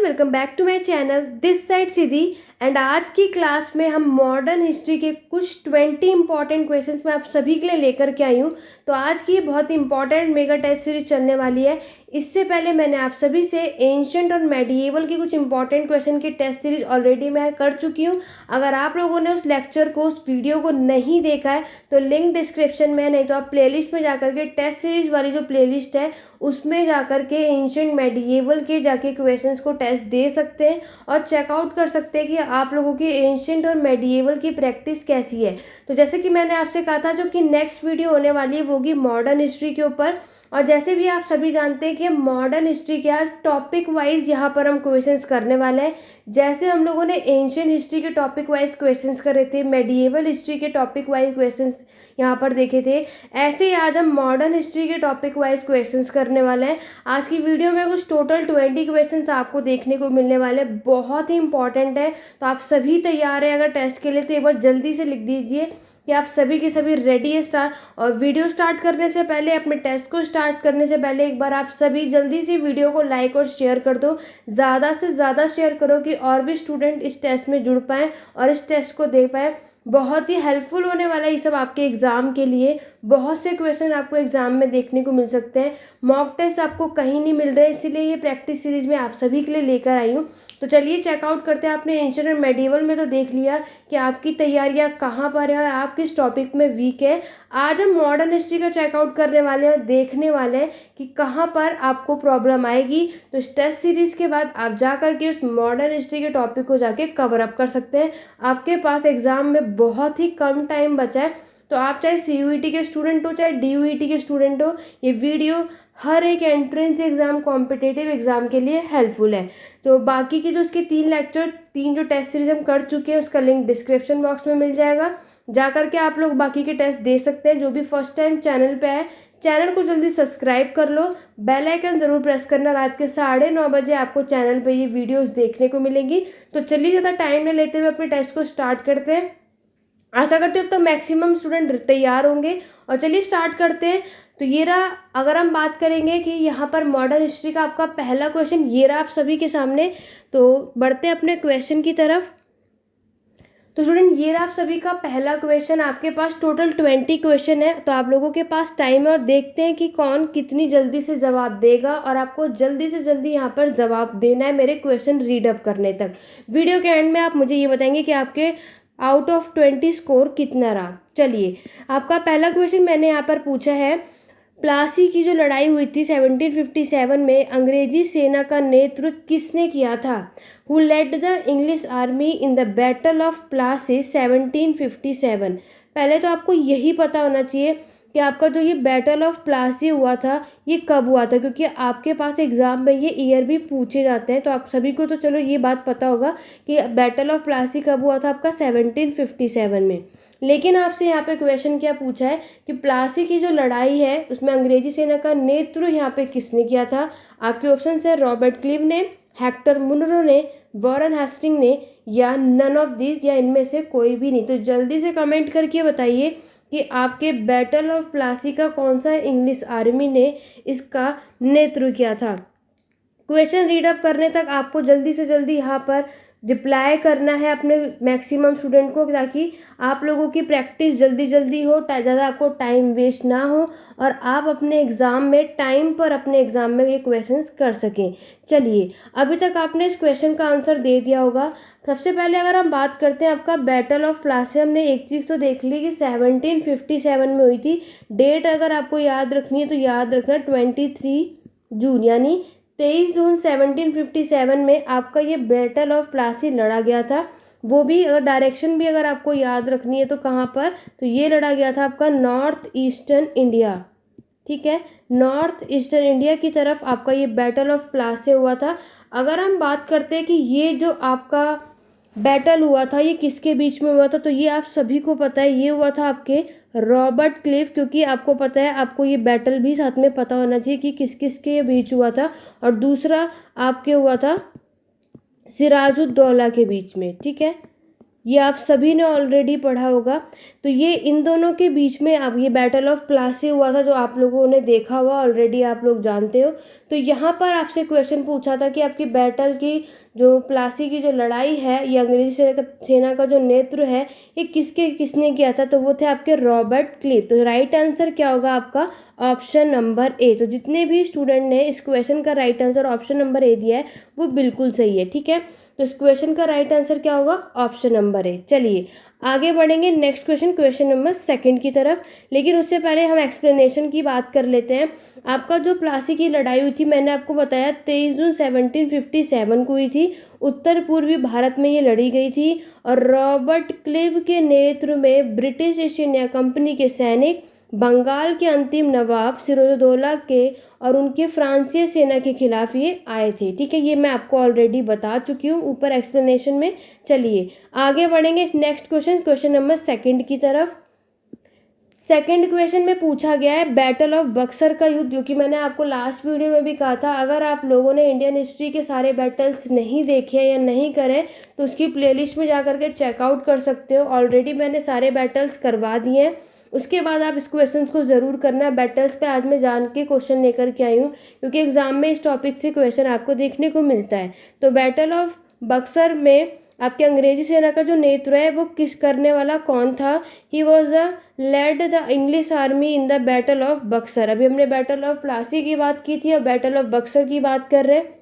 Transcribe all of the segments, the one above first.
Welcome back to my channel this side Siddhi. And आज की class में हम मॉडर्न हिस्ट्री के कुछ 20 इंपॉर्टेंट क्वेश्चंस मैं आप सभी के लिए लेकर के आई हूँ। तो आज की बहुत इंपॉर्टेंट मेगा टेस्ट सीरीज चलने वाली है। इससे पहले मैंने आप सभी से एंशिएंट और मेडिएवल की कुछ इंपॉर्टेंट क्वेश्चन की टेस्ट सीरीज ऑलरेडी मैं कर चुकी हूँ। अगर आप लोगों ने उस लेक्चर को, उस वीडियो को नहीं देखा है तो लिंक डिस्क्रिप्शन में, नहीं तो आप प्लेलिस्ट में जाकर के टेस्ट सीरीज वाली जो प्लेलिस्ट है उसमें जाकर के एंशिएंट मेडिएवल के जाके क्वेश्चंस को टेस्ट दे सकते हैं और चेकआउट कर सकते हैं कि आप लोगों की एंशिएंट और मेडिएवल की प्रैक्टिस कैसी है। तो जैसे कि मैंने आपसे कहा था, जो कि नेक्स्ट वीडियो होने वाली है वो होगी मॉडर्न हिस्ट्री के ऊपर। और जैसे भी आप सभी जानते हैं कि मॉडर्न हिस्ट्री के आज टॉपिक वाइज यहाँ पर हम क्वेश्चंस करने वाले हैं। जैसे हम लोगों ने एंशिएंट हिस्ट्री के टॉपिक वाइज क्वेश्चंस करे थे, मेडिएवल हिस्ट्री के टॉपिक वाइज क्वेश्चंस यहाँ पर देखे थे, ऐसे ही आज हम मॉडर्न हिस्ट्री के टॉपिक वाइज क्वेश्चंस करने वाले हैं। आज की वीडियो में कुछ टोटल 20 क्वेश्चंस आपको देखने को मिलने वाले हैं, बहुत ही इंपॉर्टेंट है। तो आप सभी तैयार हैं अगर टेस्ट के लिए तो एक बार जल्दी से लिख दीजिए कि आप सभी के सभी रेडी है स्टार्ट। और वीडियो स्टार्ट करने से पहले, अपने टेस्ट को स्टार्ट करने से पहले एक बार आप सभी जल्दी से वीडियो को लाइक और शेयर कर दो। ज़्यादा से ज़्यादा शेयर करो कि और भी स्टूडेंट इस टेस्ट में जुड़ पाएँ और इस टेस्ट को दे पाएँ। बहुत ही हेल्पफुल होने वाला है ये सब आपके एग्ज़ाम के लिए। बहुत से क्वेश्चन आपको एग्ज़ाम में देखने को मिल सकते हैं, मॉक टेस्ट आपको कहीं नहीं मिल रहे, इसीलिए ये प्रैक्टिस सीरीज़ में आप सभी के लिए लेकर आई हूँ। तो चलिए चेकआउट करते हैं। आपने एंशिएंट और मेडिएवल में तो देख लिया कि आपकी तैयारियाँ कहाँ पर है और आप किस टॉपिक में वीक है। आज हम मॉडर्न हिस्ट्री का चेकआउट करने वाले हैं, देखने वाले हैं कि कहाँ पर आपको प्रॉब्लम आएगी। तो इस टेस्ट सीरीज़ के बाद आप जा कर के उस मॉडर्न हिस्ट्री के टॉपिक को जाके कवर अप कर सकते हैं। आपके पास एग्ज़ाम में बहुत ही कम टाइम बचा है, तो आप चाहे CUET के स्टूडेंट हो चाहे DUET के स्टूडेंट हो, ये वीडियो हर एक एंट्रेंस एग्ज़ाम, कॉम्पिटिटिव एग्ज़ाम के लिए हेल्पफुल है। तो बाकी की जो उसके 3 लेक्चर, 3 जो टेस्ट सीरीज हम कर चुके हैं उसका लिंक डिस्क्रिप्शन बॉक्स में मिल जाएगा। जा कर के आप लोग बाकी के टेस्ट दे सकते हैं। जो भी फर्स्ट टाइम चैनल पे है, चैनल को जल्दी सब्सक्राइब कर लो, बेल आइकन ज़रूर प्रेस करना। रात के 9:30 बजे आपको चैनल पे ये वीडियोस देखने को मिलेंगी। तो चलिए ज़्यादा टाइम न लेते हुए अपने टेस्ट को स्टार्ट करते हैं। आशा करती हूँ तो मैक्सिमम स्टूडेंट तैयार होंगे और चलिए स्टार्ट करते हैं। तो ये रहा, अगर हम बात करेंगे कि यहाँ पर मॉडर्न हिस्ट्री का आपका पहला क्वेश्चन ये रहा आप सभी के सामने। तो बढ़ते हैं अपने क्वेश्चन की तरफ। तो स्टूडेंट ये रहा आप सभी का पहला क्वेश्चन। आपके पास टोटल 20 क्वेश्चन है, तो आप लोगों के पास टाइम है और देखते हैं कि कौन कितनी जल्दी से जवाब देगा। और आपको जल्दी से जल्दी यहाँ पर जवाब देना है मेरे क्वेश्चन रीड अप करने तक। वीडियो के एंड में आप मुझे ये बताएंगे कि आपके आउट ऑफ 20 स्कोर कितना रहा। चलिए, आपका पहला क्वेश्चन मैंने यहाँ पर पूछा है, प्लासी की जो लड़ाई हुई थी 1757 में, अंग्रेजी सेना का नेतृत्व किसने किया था? Who led the English army in the battle of Plassey 1757। पहले तो आपको यही पता होना चाहिए कि आपका जो ये बैटल ऑफ प्लासी हुआ था ये कब हुआ था, क्योंकि आपके पास एग्ज़ाम में ये ईयर भी पूछे जाते हैं। तो आप सभी को तो चलो ये बात पता होगा कि बैटल ऑफ प्लासी कब हुआ था आपका 1757 में। लेकिन आपसे यहाँ पे क्वेश्चन क्या पूछा है कि प्लासी की जो लड़ाई है उसमें अंग्रेजी सेना का नेतृत्व यहाँ पे किसने किया था? आपके ऑप्शन है रॉबर्ट क्लीव ने, हेक्टर मुनरो ने, वॉरेन हेस्टिंग ने, या नन ऑफ दिस, या इनमें से कोई भी नहीं। तो जल्दी से कमेंट करके बताइए कि आपके बैटल ऑफ प्लासी का कौन सा इंग्लिश आर्मी ने इसका नेतृत्व किया था। क्वेश्चन रीड अप करने तक आपको जल्दी से जल्दी यहाँ पर रिप्लाई करना है अपने मैक्सिमम स्टूडेंट को, ताकि आप लोगों की प्रैक्टिस जल्दी जल्दी हो, ज़्यादा आपको टाइम वेस्ट ना हो और आप अपने एग्ज़ाम में टाइम पर अपने एग्ज़ाम में ये क्वेश्चंस कर सकें। चलिए, अभी तक आपने इस क्वेश्चन का आंसर दे दिया होगा। सबसे पहले अगर हम बात करते हैं आपका बैटल ऑफ प्लासी, हमने एक चीज़ तो देख ली कि 1757 में हुई थी। डेट अगर आपको याद रखनी है तो याद रखना 23 जून, यानी 23 जून 1757 में आपका ये बैटल ऑफ प्लासी लड़ा गया था। वो भी अगर डायरेक्शन भी अगर आपको याद रखनी है तो कहाँ पर, तो ये लड़ा गया था आपका नॉर्थ ईस्टर्न इंडिया। ठीक है, नॉर्थ ईस्टर्न इंडिया की तरफ आपका ये बैटल ऑफ प्लासी हुआ था। अगर हम बात करते हैं कि ये जो आपका बैटल हुआ था ये किसके बीच में हुआ था, तो ये आप सभी को पता है, ये हुआ था आपके रॉबर्ट क्लिव, क्योंकि आपको पता है, आपको ये बैटल भी साथ में पता होना चाहिए कि किस किस के बीच हुआ था। और दूसरा आपके हुआ था सिराजुद्दौला के बीच में। ठीक है, ये आप सभी ने ऑलरेडी पढ़ा होगा। तो ये इन दोनों के बीच में अब ये बैटल ऑफ प्लासी हुआ था, जो आप लोगों ने देखा हुआ ऑलरेडी, आप लोग जानते हो। तो यहाँ पर आपसे क्वेश्चन पूछा था कि आपकी बैटल की जो प्लासी की जो लड़ाई है, ये अंग्रेजी सेना का जो नेतृत्व है, ये किसने किया था, तो वो थे आपके रॉबर्ट क्लीव। तो राइट आंसर क्या होगा आपका, ऑप्शन नंबर ए। तो जितने भी स्टूडेंट ने इस क्वेश्चन का right answer option number A दिया है वो बिल्कुल सही है, ठीक है। तो इस क्वेश्चन का राइट आंसर क्या होगा, ऑप्शन नंबर ए। चलिए आगे बढ़ेंगे next question, question number second की तरफ। लेकिन उससे पहले हम एक्सप्लेनेशन की बात कर लेते हैं। आपका जो प्लासी की लड़ाई हुई थी, मैंने आपको बताया 23 जून 1757 को हुई थी। उत्तर पूर्वी भारत में ये लड़ी गई थी और रॉबर्ट क्लीव के नेतृत्व में ब्रिटिश ईस्ट इंडिया कंपनी के सैनिक बंगाल के अंतिम नवाब सिराजुद्दौला के और उनके फ्रांसीसी सेना के खिलाफ ये आए थे, ठीक है। ये मैं आपको ऑलरेडी बता चुकी हूँ ऊपर एक्सप्लेनेशन में। चलिए आगे बढ़ेंगे next question, question number second की तरफ। सेकंड क्वेश्चन में पूछा गया है बैटल ऑफ बक्सर का युद्ध, जो कि मैंने आपको लास्ट वीडियो में भी कहा था, अगर आप लोगों ने इंडियन हिस्ट्री के सारे बैटल्स नहीं देखे या नहीं करें तो उसकी प्लेलिस्ट में जा करके चेकआउट कर सकते हो। ऑलरेडी मैंने सारे बैटल्स करवा दिए हैं। उसके बाद आप इस क्वेश्चन को ज़रूर करना। बैटल्स पे आज मैं जान के क्वेश्चन लेकर के आई हूँ, क्योंकि एग्जाम में इस टॉपिक से क्वेश्चन आपको देखने को मिलता है। तो बैटल ऑफ बक्सर में आपके अंग्रेजी सेना का जो नेतृत्व है वो किस करने वाला कौन था, he was the led the English army in the battle of Buxar. अभी हमने बैटल ऑफ प्लासी की बात की थी और बैटल ऑफ बक्सर की बात कर रहे हैं।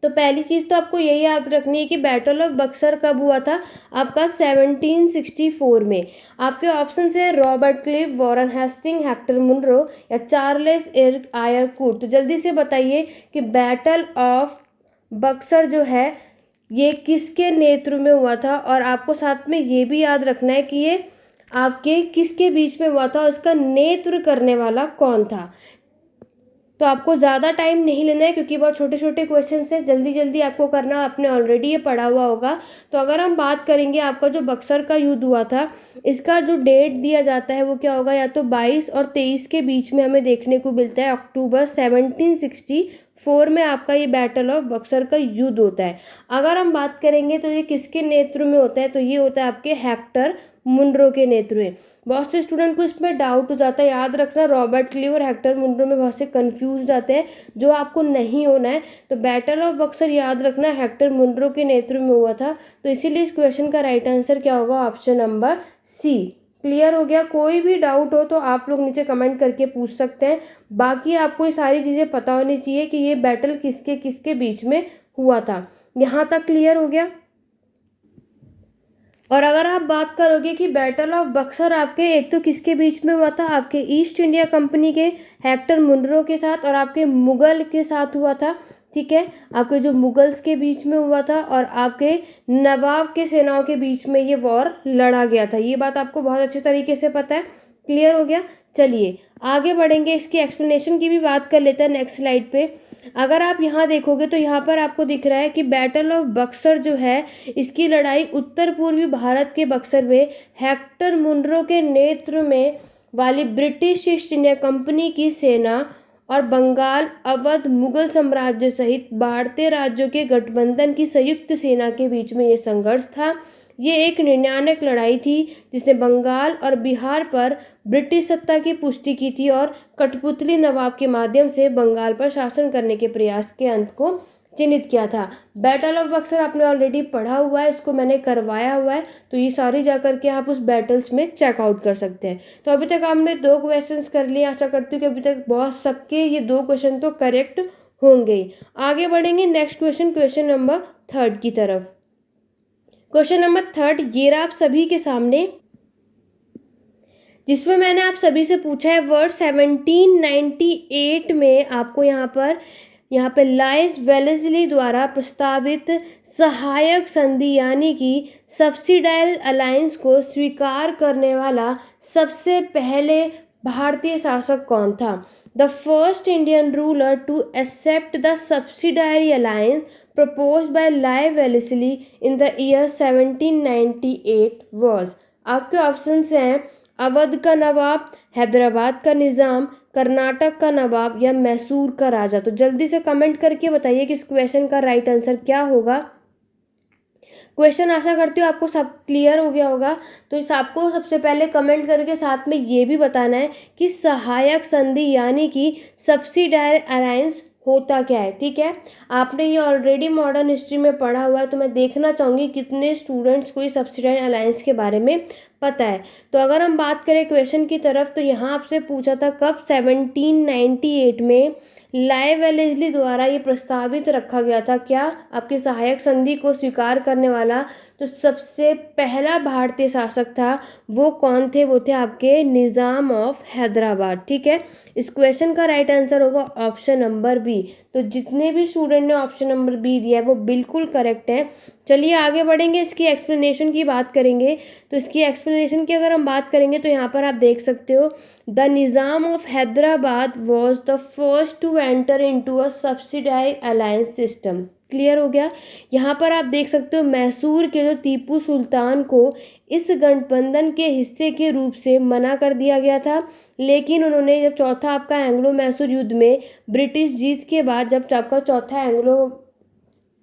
तो पहली चीज़ तो आपको यही याद रखनी है कि बैटल ऑफ बक्सर कब हुआ था, आपका 1764 में। आपके ऑप्शन है Robert Clive, Warren Hasting, Hector Munro या चार्ल्स आयरकूट। तो जल्दी से बताइए कि बैटल ऑफ बक्सर जो है ये किसके नेतृत्व में हुआ था, और आपको साथ में ये भी याद रखना है कि ये आपके किसके बीच में हुआ था और इसका नेतृत्व करने वाला कौन था। तो आपको ज़्यादा टाइम नहीं लेना है, क्योंकि बहुत छोटे छोटे क्वेश्चन से जल्दी जल्दी आपको करना, आपने ऑलरेडी ये पढ़ा हुआ होगा। तो अगर हम बात करेंगे आपका जो बक्सर का युद्ध हुआ था, इसका जो डेट दिया जाता है वो क्या होगा, या तो 22 और 23 के बीच में हमें देखने को मिलता है। अक्टूबर 1764 में आपका ये बैटल ऑफ बक्सर का युद्ध होता है। अगर हम बात करेंगे तो ये किसके नेतृत्व में होता है, तो ये होता है आपके हेक्टर मुनरो के नेतृत्व में। बहुत से स्टूडेंट को इसमें डाउट हो जाता है, याद रखना रॉबर्ट क्लीव और हेक्टर मुनरो में बहुत से कंफ्यूज जाते हैं, जो आपको नहीं होना है। तो बैटल ऑफ बक्सर याद रखना हेक्टर मुनरो के नेतृत्व में हुआ था। तो इसीलिए इस क्वेश्चन का राइट आंसर क्या होगा, ऑप्शन नंबर सी। क्लियर हो गया। कोई भी डाउट हो तो आप लोग नीचे कमेंट करके पूछ सकते हैं। बाकी आपको ये सारी चीज़ें पता होनी चाहिए कि ये बैटल किसके किसके बीच में हुआ था। यहाँ तक क्लियर हो गया। और अगर आप बात करोगे कि बैटल ऑफ बक्सर आपके एक तो किसके बीच में हुआ था, आपके ईस्ट इंडिया कंपनी के हेक्टर मुनरो के साथ और आपके मुगल के साथ हुआ था, ठीक है। आपके जो मुगल्स के बीच में हुआ था और आपके नवाब के सेनाओं के बीच में ये वॉर लड़ा गया था। ये बात आपको बहुत अच्छे तरीके से पता है। क्लियर हो गया। चलिए आगे बढ़ेंगे, इसकी एक्सप्लेनेशन की भी बात कर लेते हैं नेक्स्ट स्लाइड पे। अगर आप यहाँ देखोगे तो यहाँ पर आपको दिख रहा है कि बैटल ऑफ बक्सर जो है, इसकी लड़ाई उत्तर पूर्वी भारत के बक्सर में हेक्टर मुनरो के नेतृत्व में वाली ब्रिटिश ईस्ट इंडिया कंपनी की सेना और बंगाल, अवध, मुगल साम्राज्य सहित भारतीय राज्यों के गठबंधन की संयुक्त सेना के बीच में ये संघर्ष था। ये एक निर्णायक लड़ाई थी जिसने बंगाल और बिहार पर ब्रिटिश सत्ता की पुष्टि की थी और कठपुतली नवाब के माध्यम से बंगाल पर शासन करने के प्रयास के अंत को चिन्हित किया था। बैटल ऑफ बक्सर आपने ऑलरेडी पढ़ा हुआ है, इसको मैंने करवाया हुआ है, तो ये सारी जा करके आप उस बैटल्स में चेकआउट कर सकते हैं। तो अभी तक हमने 2 क्वेश्चंस कर लिए। आशा करती हूँ कि अभी तक बहुत सबके ये 2 क्वेश्चन तो करेक्ट होंगे। आगे बढ़ेंगे नेक्स्ट क्वेश्चन, क्वेश्चन नंबर 3 की तरफ। क्वेश्चन नंबर 3 ये रहा आप सभी के सामने, जिसमें मैंने आप सभी से पूछा है वर्ष 1798 में आपको यहाँ पे लॉर्ड वेलेस्ली द्वारा प्रस्तावित सहायक संधि यानी कि सब्सिडायरी अलायंस को स्वीकार करने वाला सबसे पहले भारतीय शासक कौन था। The first Indian ruler to accept the subsidiary alliance proposed by Lord Wellesley in the year 1798 was। आपके ऑप्शंस हैं अवध का नवाब, हैदराबाद का निज़ाम, कर्नाटक का नवाब या मैसूर का राजा। तो जल्दी से कमेंट करके बताइए कि इस क्वेश्चन का राइट आंसर क्या होगा। क्वेश्चन आशा करती हूँ आपको सब क्लियर हो गया होगा। तो इस आपको सबसे पहले कमेंट करके साथ में ये भी बताना है कि सहायक संधि यानी कि सब्सिडायरी अलायंस होता क्या है। ठीक है, आपने ये ऑलरेडी मॉडर्न हिस्ट्री में पढ़ा हुआ है, तो मैं देखना चाहूँगी कितने स्टूडेंट्स को ये सब्सिडायरी अलायंस के बारे में पता है। तो अगर हम बात करें क्वेश्चन की तरफ, तो यहाँ आपसे पूछा था कब 1798 में लाए वेलेस्ली द्वारा ये प्रस्तावित रखा गया था। क्या आपकी सहायक संधि को स्वीकार करने वाला जो सबसे पहला भारतीय शासक था वो कौन थे? वो थे आपके निज़ाम ऑफ हैदराबाद। ठीक है, इस क्वेश्चन का राइट आंसर होगा ऑप्शन नंबर बी। तो जितने भी स्टूडेंट ने ऑप्शन नंबर बी दिया है वो बिल्कुल करेक्ट है। चलिए आगे बढ़ेंगे, इसकी एक्सप्लेनेशन की बात करेंगे। तो इसकी एक्सप्लेनेशन की अगर हम बात करेंगे तो यहाँ पर आप देख सकते हो, the Nizam of Hyderabad was the first to enter into a subsidiary alliance system. Clear हो गया। यहाँ पर आप देख सकते हो मैसूर के जो टीपू सुल्तान को इस गठबंधन के हिस्से के रूप से मना कर दिया गया था, लेकिन उन्होंने जब चौथा आपका एंग्लो मैसूर युद्ध में ब्रिटिश जीत के बाद, जब आपका चौथा एंग्लो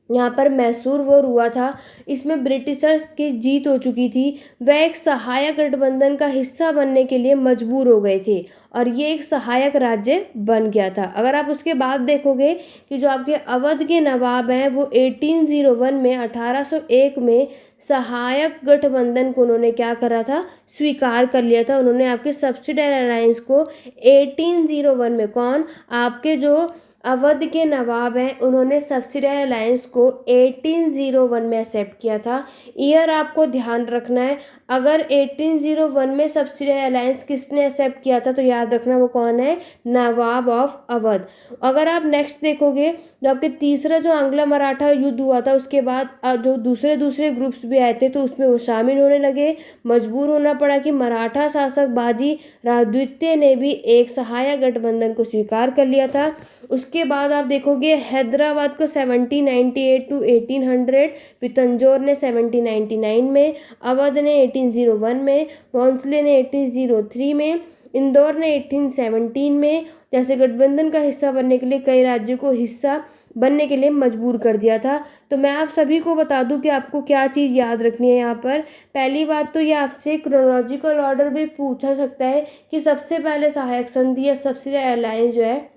यहाँ पर मैसूर वॉर हुआ था, इसमें ब्रिटिशर्स की जीत हो चुकी थी, वह एक सहायक गठबंधन का हिस्सा बनने के लिए मजबूर हो गए थे और ये एक सहायक राज्य बन गया था। अगर आप उसके बाद देखोगे कि जो आपके अवध के नवाब हैं वो 1801 में 1801 में सहायक गठबंधन को उन्होंने क्या करा था, स्वीकार कर लिया था। उन्होंने आपके सब्सिडायरी अलायंस को 1801 में, कौन, आपके जो अवध के नवाब हैं, उन्होंने सब्सिडायरी अलायंस को 1801 में एक्सेप्ट किया था। ईयर आपको ध्यान रखना है। अगर 1801 में सब्सिडायरी अलायंस किसने एक्सेप्ट किया था तो याद रखना वो कौन है, नवाब ऑफ अवध। अगर आप नेक्स्ट देखोगे, जो आपके तीसरा जो आंग्ल मराठा युद्ध हुआ था उसके बाद जो दूसरे ग्रुप्स भी आए थे तो उसमें वो शामिल होने लगे। मजबूर होना पड़ा कि मराठा शासक बाजी राव द्वितीय ने भी एक सहायक गठबंधन को स्वीकार कर लिया था। उसके बाद आप देखोगे हैदराबाद को 1798 टू 1800, पितंजौर ने 1799 में, अवध ने 1801 में, भोंसले ने 1803 में, इंदौर ने 1817 में, जैसे गठबंधन का हिस्सा बनने के लिए कई राज्यों को हिस्सा बनने के लिए मजबूर कर दिया था। तो मैं आप सभी को बता दूं कि आपको क्या चीज़ याद रखनी है यहाँ पर। पहली बात तो ये आपसे क्रोनोलॉजिकल ऑर्डर भी पूछा सकता है कि सबसे पहले सहायक संधि या सब्सिडायरी अलायंस जो है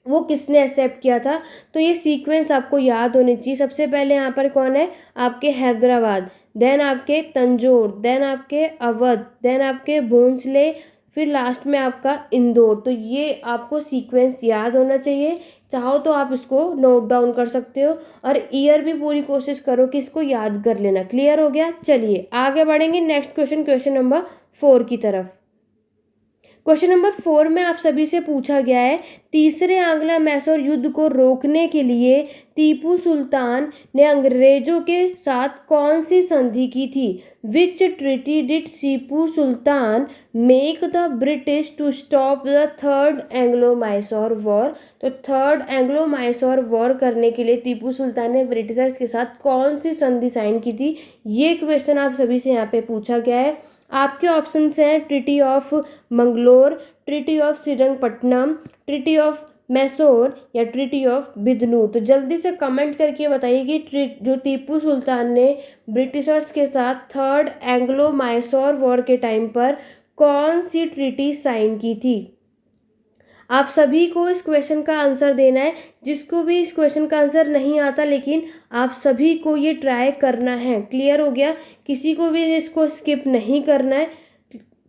वो किसने एक्सेप्ट किया था। तो ये सीक्वेंस आपको याद होनी चाहिए। सबसे पहले यहाँ पर कौन है, आपके हैदराबाद, देन आपके तंजौर, देन आपके अवध, देन आपके भोंसले, फिर लास्ट में आपका इंदौर। तो ये आपको सीक्वेंस याद होना चाहिए। चाहो तो आप इसको नोट डाउन कर सकते हो और ईयर भी पूरी कोशिश करो कि इसको याद कर लेना। क्लियर हो गया। चलिए आगे बढ़ेंगे नेक्स्ट क्वेश्चन, क्वेश्चन नंबर 4 की तरफ। क्वेश्चन नंबर 4 में आप सभी से पूछा गया है, तीसरे आंग्ल मैसूर युद्ध को रोकने के लिए टीपू सुल्तान ने अंग्रेजों के साथ कौन सी संधि की थी? Which treaty did Tipu Sultan make the British to stop the third Anglo Mysore war? तो थर्ड एंग्लो मैसूर वॉर करने के लिए टीपू सुल्तान ने ब्रिटिशर्स के साथ कौन सी संधि साइन की थी? ये क्वेश्चन आप सभी से यहाँ पे पूछा गया है। आपके ऑप्शंस हैं treaty of Mangalore, treaty of Srirangapatnam, treaty of Mysore या ट्रीटी ऑफ बिदनूर। तो जल्दी से कमेंट करके बताइए कि जो टीपू सुल्तान ने ब्रिटिशर्स के साथ थर्ड एंग्लो मैसूर वॉर के टाइम पर कौन सी ट्रीटी साइन की थी। आप सभी को इस क्वेश्चन का आंसर देना है। जिसको भी इस क्वेश्चन का आंसर नहीं आता, लेकिन आप सभी को ये ट्राई करना है। क्लियर हो गया। किसी को भी इसको स्किप नहीं करना है।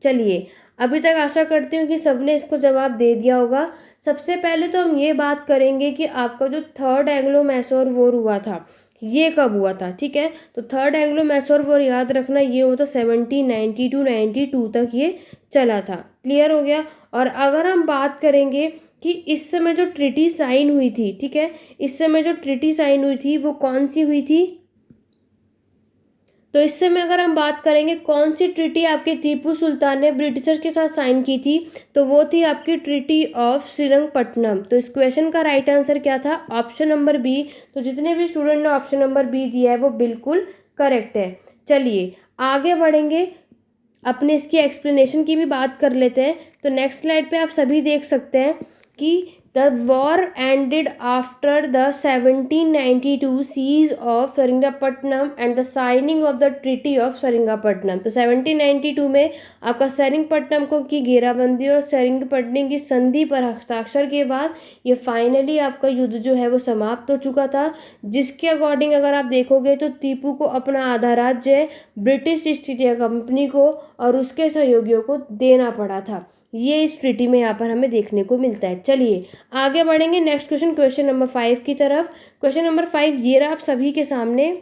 चलिए, अभी तक आशा करती हूँ कि सबने इसको जवाब दे दिया होगा। सबसे पहले तो हम ये बात करेंगे कि आपका जो थर्ड एंग्लो मैसूर वॉर हुआ था ये कब हुआ था। ठीक है, तो थर्ड एंग्लो मैसूर वॉर याद रखना ये हुआ था 1792 तक ये चला था। क्लियर हो गया। और अगर हम बात करेंगे कि इस समय जो ट्रीटी साइन हुई थी, ठीक है, इस समय जो ट्रीटी साइन हुई थी वो कौन सी हुई थी? तो इस समय अगर हम बात करेंगे कौन सी ट्रीटी आपके टीपू सुल्तान ने ब्रिटिशर्स के साथ साइन की थी, तो वो थी आपकी ट्रीटी ऑफ श्रीरंगपट्टनम। तो इस क्वेश्चन का राइट आंसर क्या था? Option number B. तो जितने भी स्टूडेंट ने ऑप्शन नंबर बी दिया है वो बिल्कुल करेक्ट है। चलिए आगे बढ़ेंगे, अपने इसकी एक्सप्लेनेशन की भी बात कर लेते हैं। तो नेक्स्ट स्लाइड पे आप सभी देख सकते हैं कि The war ended after the 1792 siege of Seringapatam and the signing of the Treaty of Seringapatam. तो 1792 में आपका सेरिंगपट्टनम को की घेराबंदी और सेरिंगपट्टनम की संधि पर हस्ताक्षर के बाद ये फाइनली आपका युद्ध जो है वो समाप्त हो चुका था, जिसके अकॉर्डिंग अगर आप देखोगे तो टीपू को अपना आधा राज्य ब्रिटिश ईस्ट इंडिया कंपनी को और उसके सहयोगियों को देना पड़ा था। ये इस ट्रीटी में यहाँ पर हमें देखने को मिलता है। चलिए आगे बढ़ेंगे नेक्स्ट क्वेश्चन, क्वेश्चन नंबर 5 की तरफ। क्वेश्चन नंबर 5 ये रहा आप सभी के सामने,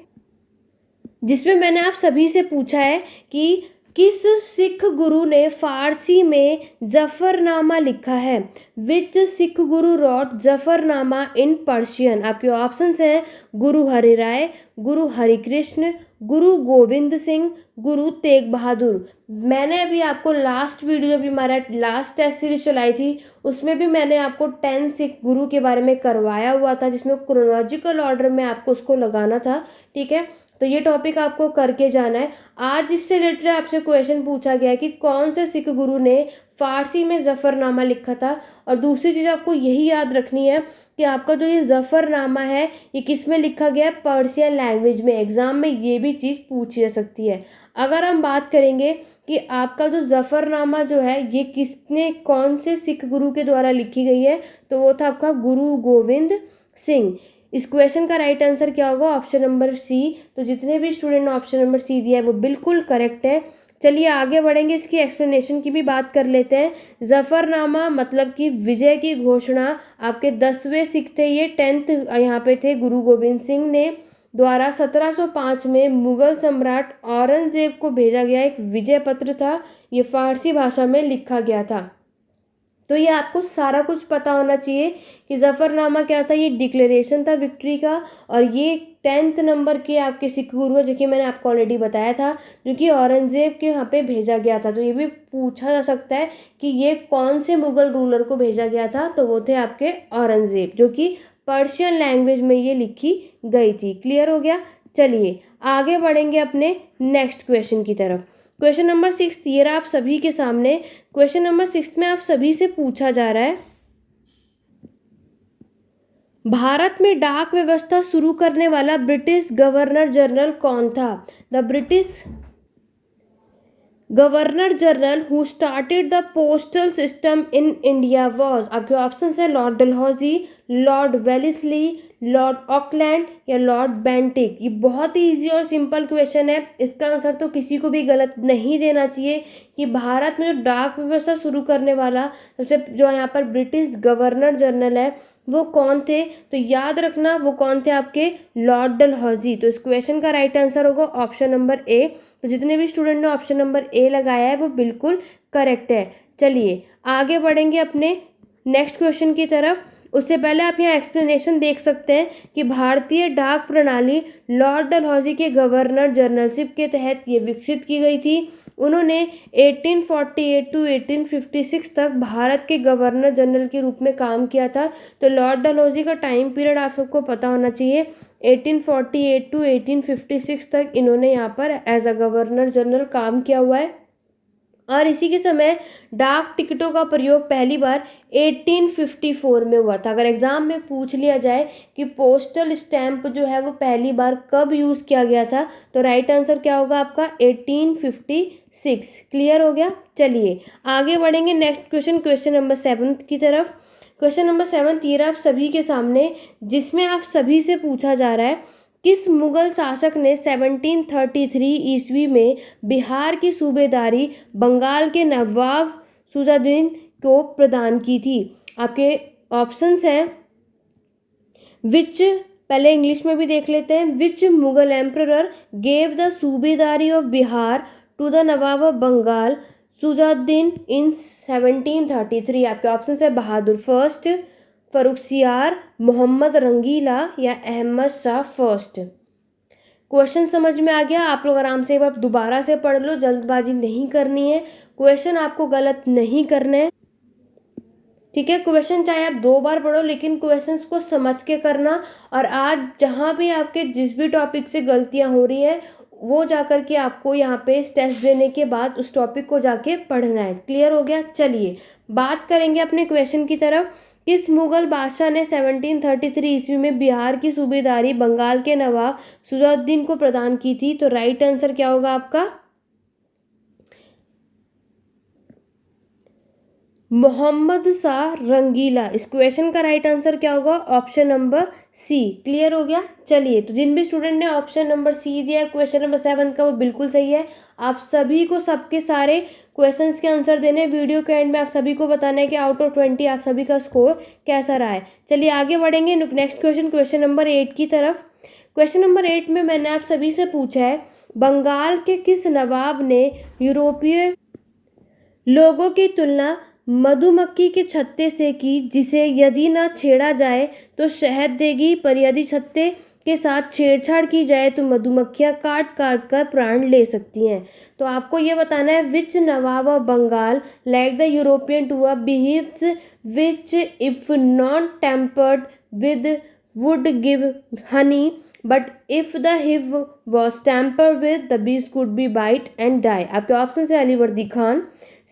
जिसमें मैंने आप सभी से पूछा है कि किस सिख गुरु ने फारसी में जफरनामा लिखा है। विच सिख गुरु रॉट जफरनामा इन पर्शियन। आपके ऑप्शंस हैं गुरु हरिराय, गुरु हरिकृष्ण, गुरु गोविंद सिंह, गुरु तेग बहादुर। मैंने अभी आपको लास्ट वीडियो, जब हमारा लास्ट टेस्ट सीरीज चलाई थी, उसमें भी मैंने आपको 10 सिख गुरु के बारे में करवाया हुआ था, जिसमें क्रोनोलॉजिकल ऑर्डर में आपको उसको लगाना था। ठीक है, तो ये टॉपिक आपको करके जाना है। आज इससे रिलेटेड आपसे क्वेश्चन पूछा गया है कि कौन से सिख गुरु ने फारसी में जफरनामा लिखा था। और दूसरी चीज़ आपको यही याद रखनी है कि आपका जो ये जफरनामा है ये किस में लिखा गया है, पर्शियन लैंग्वेज में। एग्जाम में ये भी चीज़ पूछी जा सकती है। अगर हम बात करेंगे कि आपका जो जफरनामा जो है ये किसने, कौन से सिख गुरु के द्वारा लिखी गई है, तो वो था आपका गुरु गोविंद सिंह। इस क्वेश्चन का राइट आंसर क्या होगा, ऑप्शन नंबर सी। तो जितने भी स्टूडेंट ने ऑप्शन नंबर सी दिया है वो बिल्कुल करेक्ट है। चलिए आगे बढ़ेंगे, इसकी एक्सप्लेनेशन की भी बात कर लेते हैं। जफरनामा मतलब कि विजय की घोषणा आपके 10वें सिख थे, ये 10th यहाँ पे थे, गुरु गोविंद सिंह ने द्वारा 1705 में मुगल सम्राट औरंगजेब को भेजा गया एक विजय पत्र था। ये फारसी भाषा में लिखा गया था। तो ये आपको सारा कुछ पता होना चाहिए कि जफरनामा क्या था। ये डिक्लेरेशन था विक्ट्री का, और ये 10th नंबर के आपके सिख गुरु है, जो कि मैंने आपको ऑलरेडी बताया था, जो कि औरंगजेब के यहाँ पे भेजा गया था। तो ये भी पूछा जा सकता है कि ये कौन से मुगल रूलर को भेजा गया था, तो वो थे आपके औरंगजेब, जो कि पर्शियन लैंग्वेज में ये लिखी गई थी। क्लियर हो गया। चलिए आगे बढ़ेंगे अपने नेक्स्ट क्वेश्चन की तरफ। क्वेश्चन नंबर 6 ये रहा आप सभी के सामने। क्वेश्चन नंबर 6 में आप सभी से पूछा जा रहा है, भारत में डाक व्यवस्था शुरू करने वाला ब्रिटिश गवर्नर जनरल कौन था। The British governor general who started the postal system in India was. आपके ऑप्शन है Lord Dalhousie, Lord Wellesley, Lord Auckland या लॉर्ड बेंटिक। ये बहुत ही ईजी और सिंपल क्वेश्चन है, इसका आंसर तो किसी को भी गलत नहीं देना चाहिए कि भारत में जो डाक व्यवस्था शुरू करने वाला सबसे जो यहाँ पर ब्रिटिश गवर्नर जनरल है वो कौन थे। तो याद रखना वो कौन थे, आपके लॉर्ड डलहौजी। तो इस क्वेश्चन का राइट आंसर होगा ऑप्शन नंबर ए। तो जितने भी स्टूडेंट ने ऑप्शन नंबर ए लगाया है वो बिल्कुल करेक्ट है। चलिए आगे बढ़ेंगे अपने नेक्स्ट क्वेश्चन की तरफ। उससे पहले आप यहाँ एक्सप्लेनेशन देख सकते हैं कि भारतीय डाक प्रणाली लॉर्ड डलहौजी के गवर्नर जनरलशिप के तहत ये विकसित की गई थी। उन्होंने 1848 टू 1856 तक भारत के गवर्नर जनरल के रूप में काम किया था। तो लॉर्ड डलहौजी का टाइम पीरियड आप सबको पता होना चाहिए, 1848 टू 1856 तक इन्होंने यहाँ पर एज अ गवर्नर जनरल काम किया हुआ है। और इसी के समय डाक टिकटों का प्रयोग पहली बार 1854 में हुआ था। अगर एग्जाम में पूछ लिया जाए कि पोस्टल स्टैंप जो है वो पहली बार कब यूज़ किया गया था, तो राइट आंसर क्या होगा आपका 1856। क्लियर हो गया। चलिए आगे बढ़ेंगे नेक्स्ट क्वेश्चन, क्वेश्चन नंबर 7 की तरफ। क्वेश्चन नंबर 7 ये रहा आप सभी के सामने, जिसमें आप सभी से पूछा जा रहा है किस मुगल शासक ने 1733 ईस्वी में बिहार की सूबेदारी बंगाल के नवाब शुजाउद्दीन को प्रदान की थी। आपके ऑप्शंस हैं विच, पहले इंग्लिश में भी देख लेते हैं, which Mughal emperor gave the subedari of Bihar to the Nawab of Bengal Shujauddin in 1733। आपके ऑप्शन है बहादुर फर्स्ट, फरुखसियार, मोहम्मद रंगीला या अहमद शाह फर्स्ट। क्वेश्चन समझ में आ गया। आप लोग आराम से एक बार दोबारा से पढ़ लो, जल्दबाजी नहीं करनी है, क्वेश्चन आपको गलत नहीं करने हैं। ठीक है, क्वेश्चन चाहे आप 2 बार पढ़ो लेकिन क्वेश्चंस को समझ के करना। और आज जहाँ भी आपके जिस भी टॉपिक से गलतियाँ हो रही हैं वो जाकर के आपको यहाँ पे टेस्ट देने के बाद उस टॉपिक को जाके पढ़ना है। क्लियर हो गया। चलिए बात करेंगे अपने क्वेश्चन की तरफ। किस मुगल बादशाह ने 1733 ईस्वी में बिहार की सूबेदारी बंगाल के नवाब सुजाउद्दीन को प्रदान की थी? तो राइट आंसर क्या होगा आपका? मोहम्मद शाह रंगीला। इस क्वेश्चन का राइट आंसर क्या होगा? ऑप्शन नंबर सी। क्लियर हो गया? चलिए, तो जिन भी स्टूडेंट ने ऑप्शन नंबर सी दिया क्वेश्चन नंबर 7 का, वो बिल्कुल सही है। आप सभी को सबके सारे क्वेश्चंस के आंसर देने हैं। वीडियो के एंड में आप सभी को बताना है कि आउट ऑफ 20 आप सभी का स्कोर कैसा रहा है। चलिए आगे बढ़ेंगे नेक्स्ट क्वेश्चन नंबर 8 की तरफ। क्वेश्चन नंबर 8 में मैंने आप सभी से पूछा है, बंगाल के किस नवाब ने यूरोपीय लोगों की तुलना मधुमक्खी के छत्ते से की, जिसे यदि ना छेड़ा जाए तो शहद देगी, पर यदि छत्ते के साथ छेड़छाड़ की जाए तो मधुमक्खियां काट काट कर प्राण ले सकती हैं। तो आपको ये बताना है, which Nawab of Bengal like the European to a behaves which if not tampered with would give honey, but if the hive was tampered with the bees could be bite and die. आपके ऑप्शन है अलीवर्दी खान,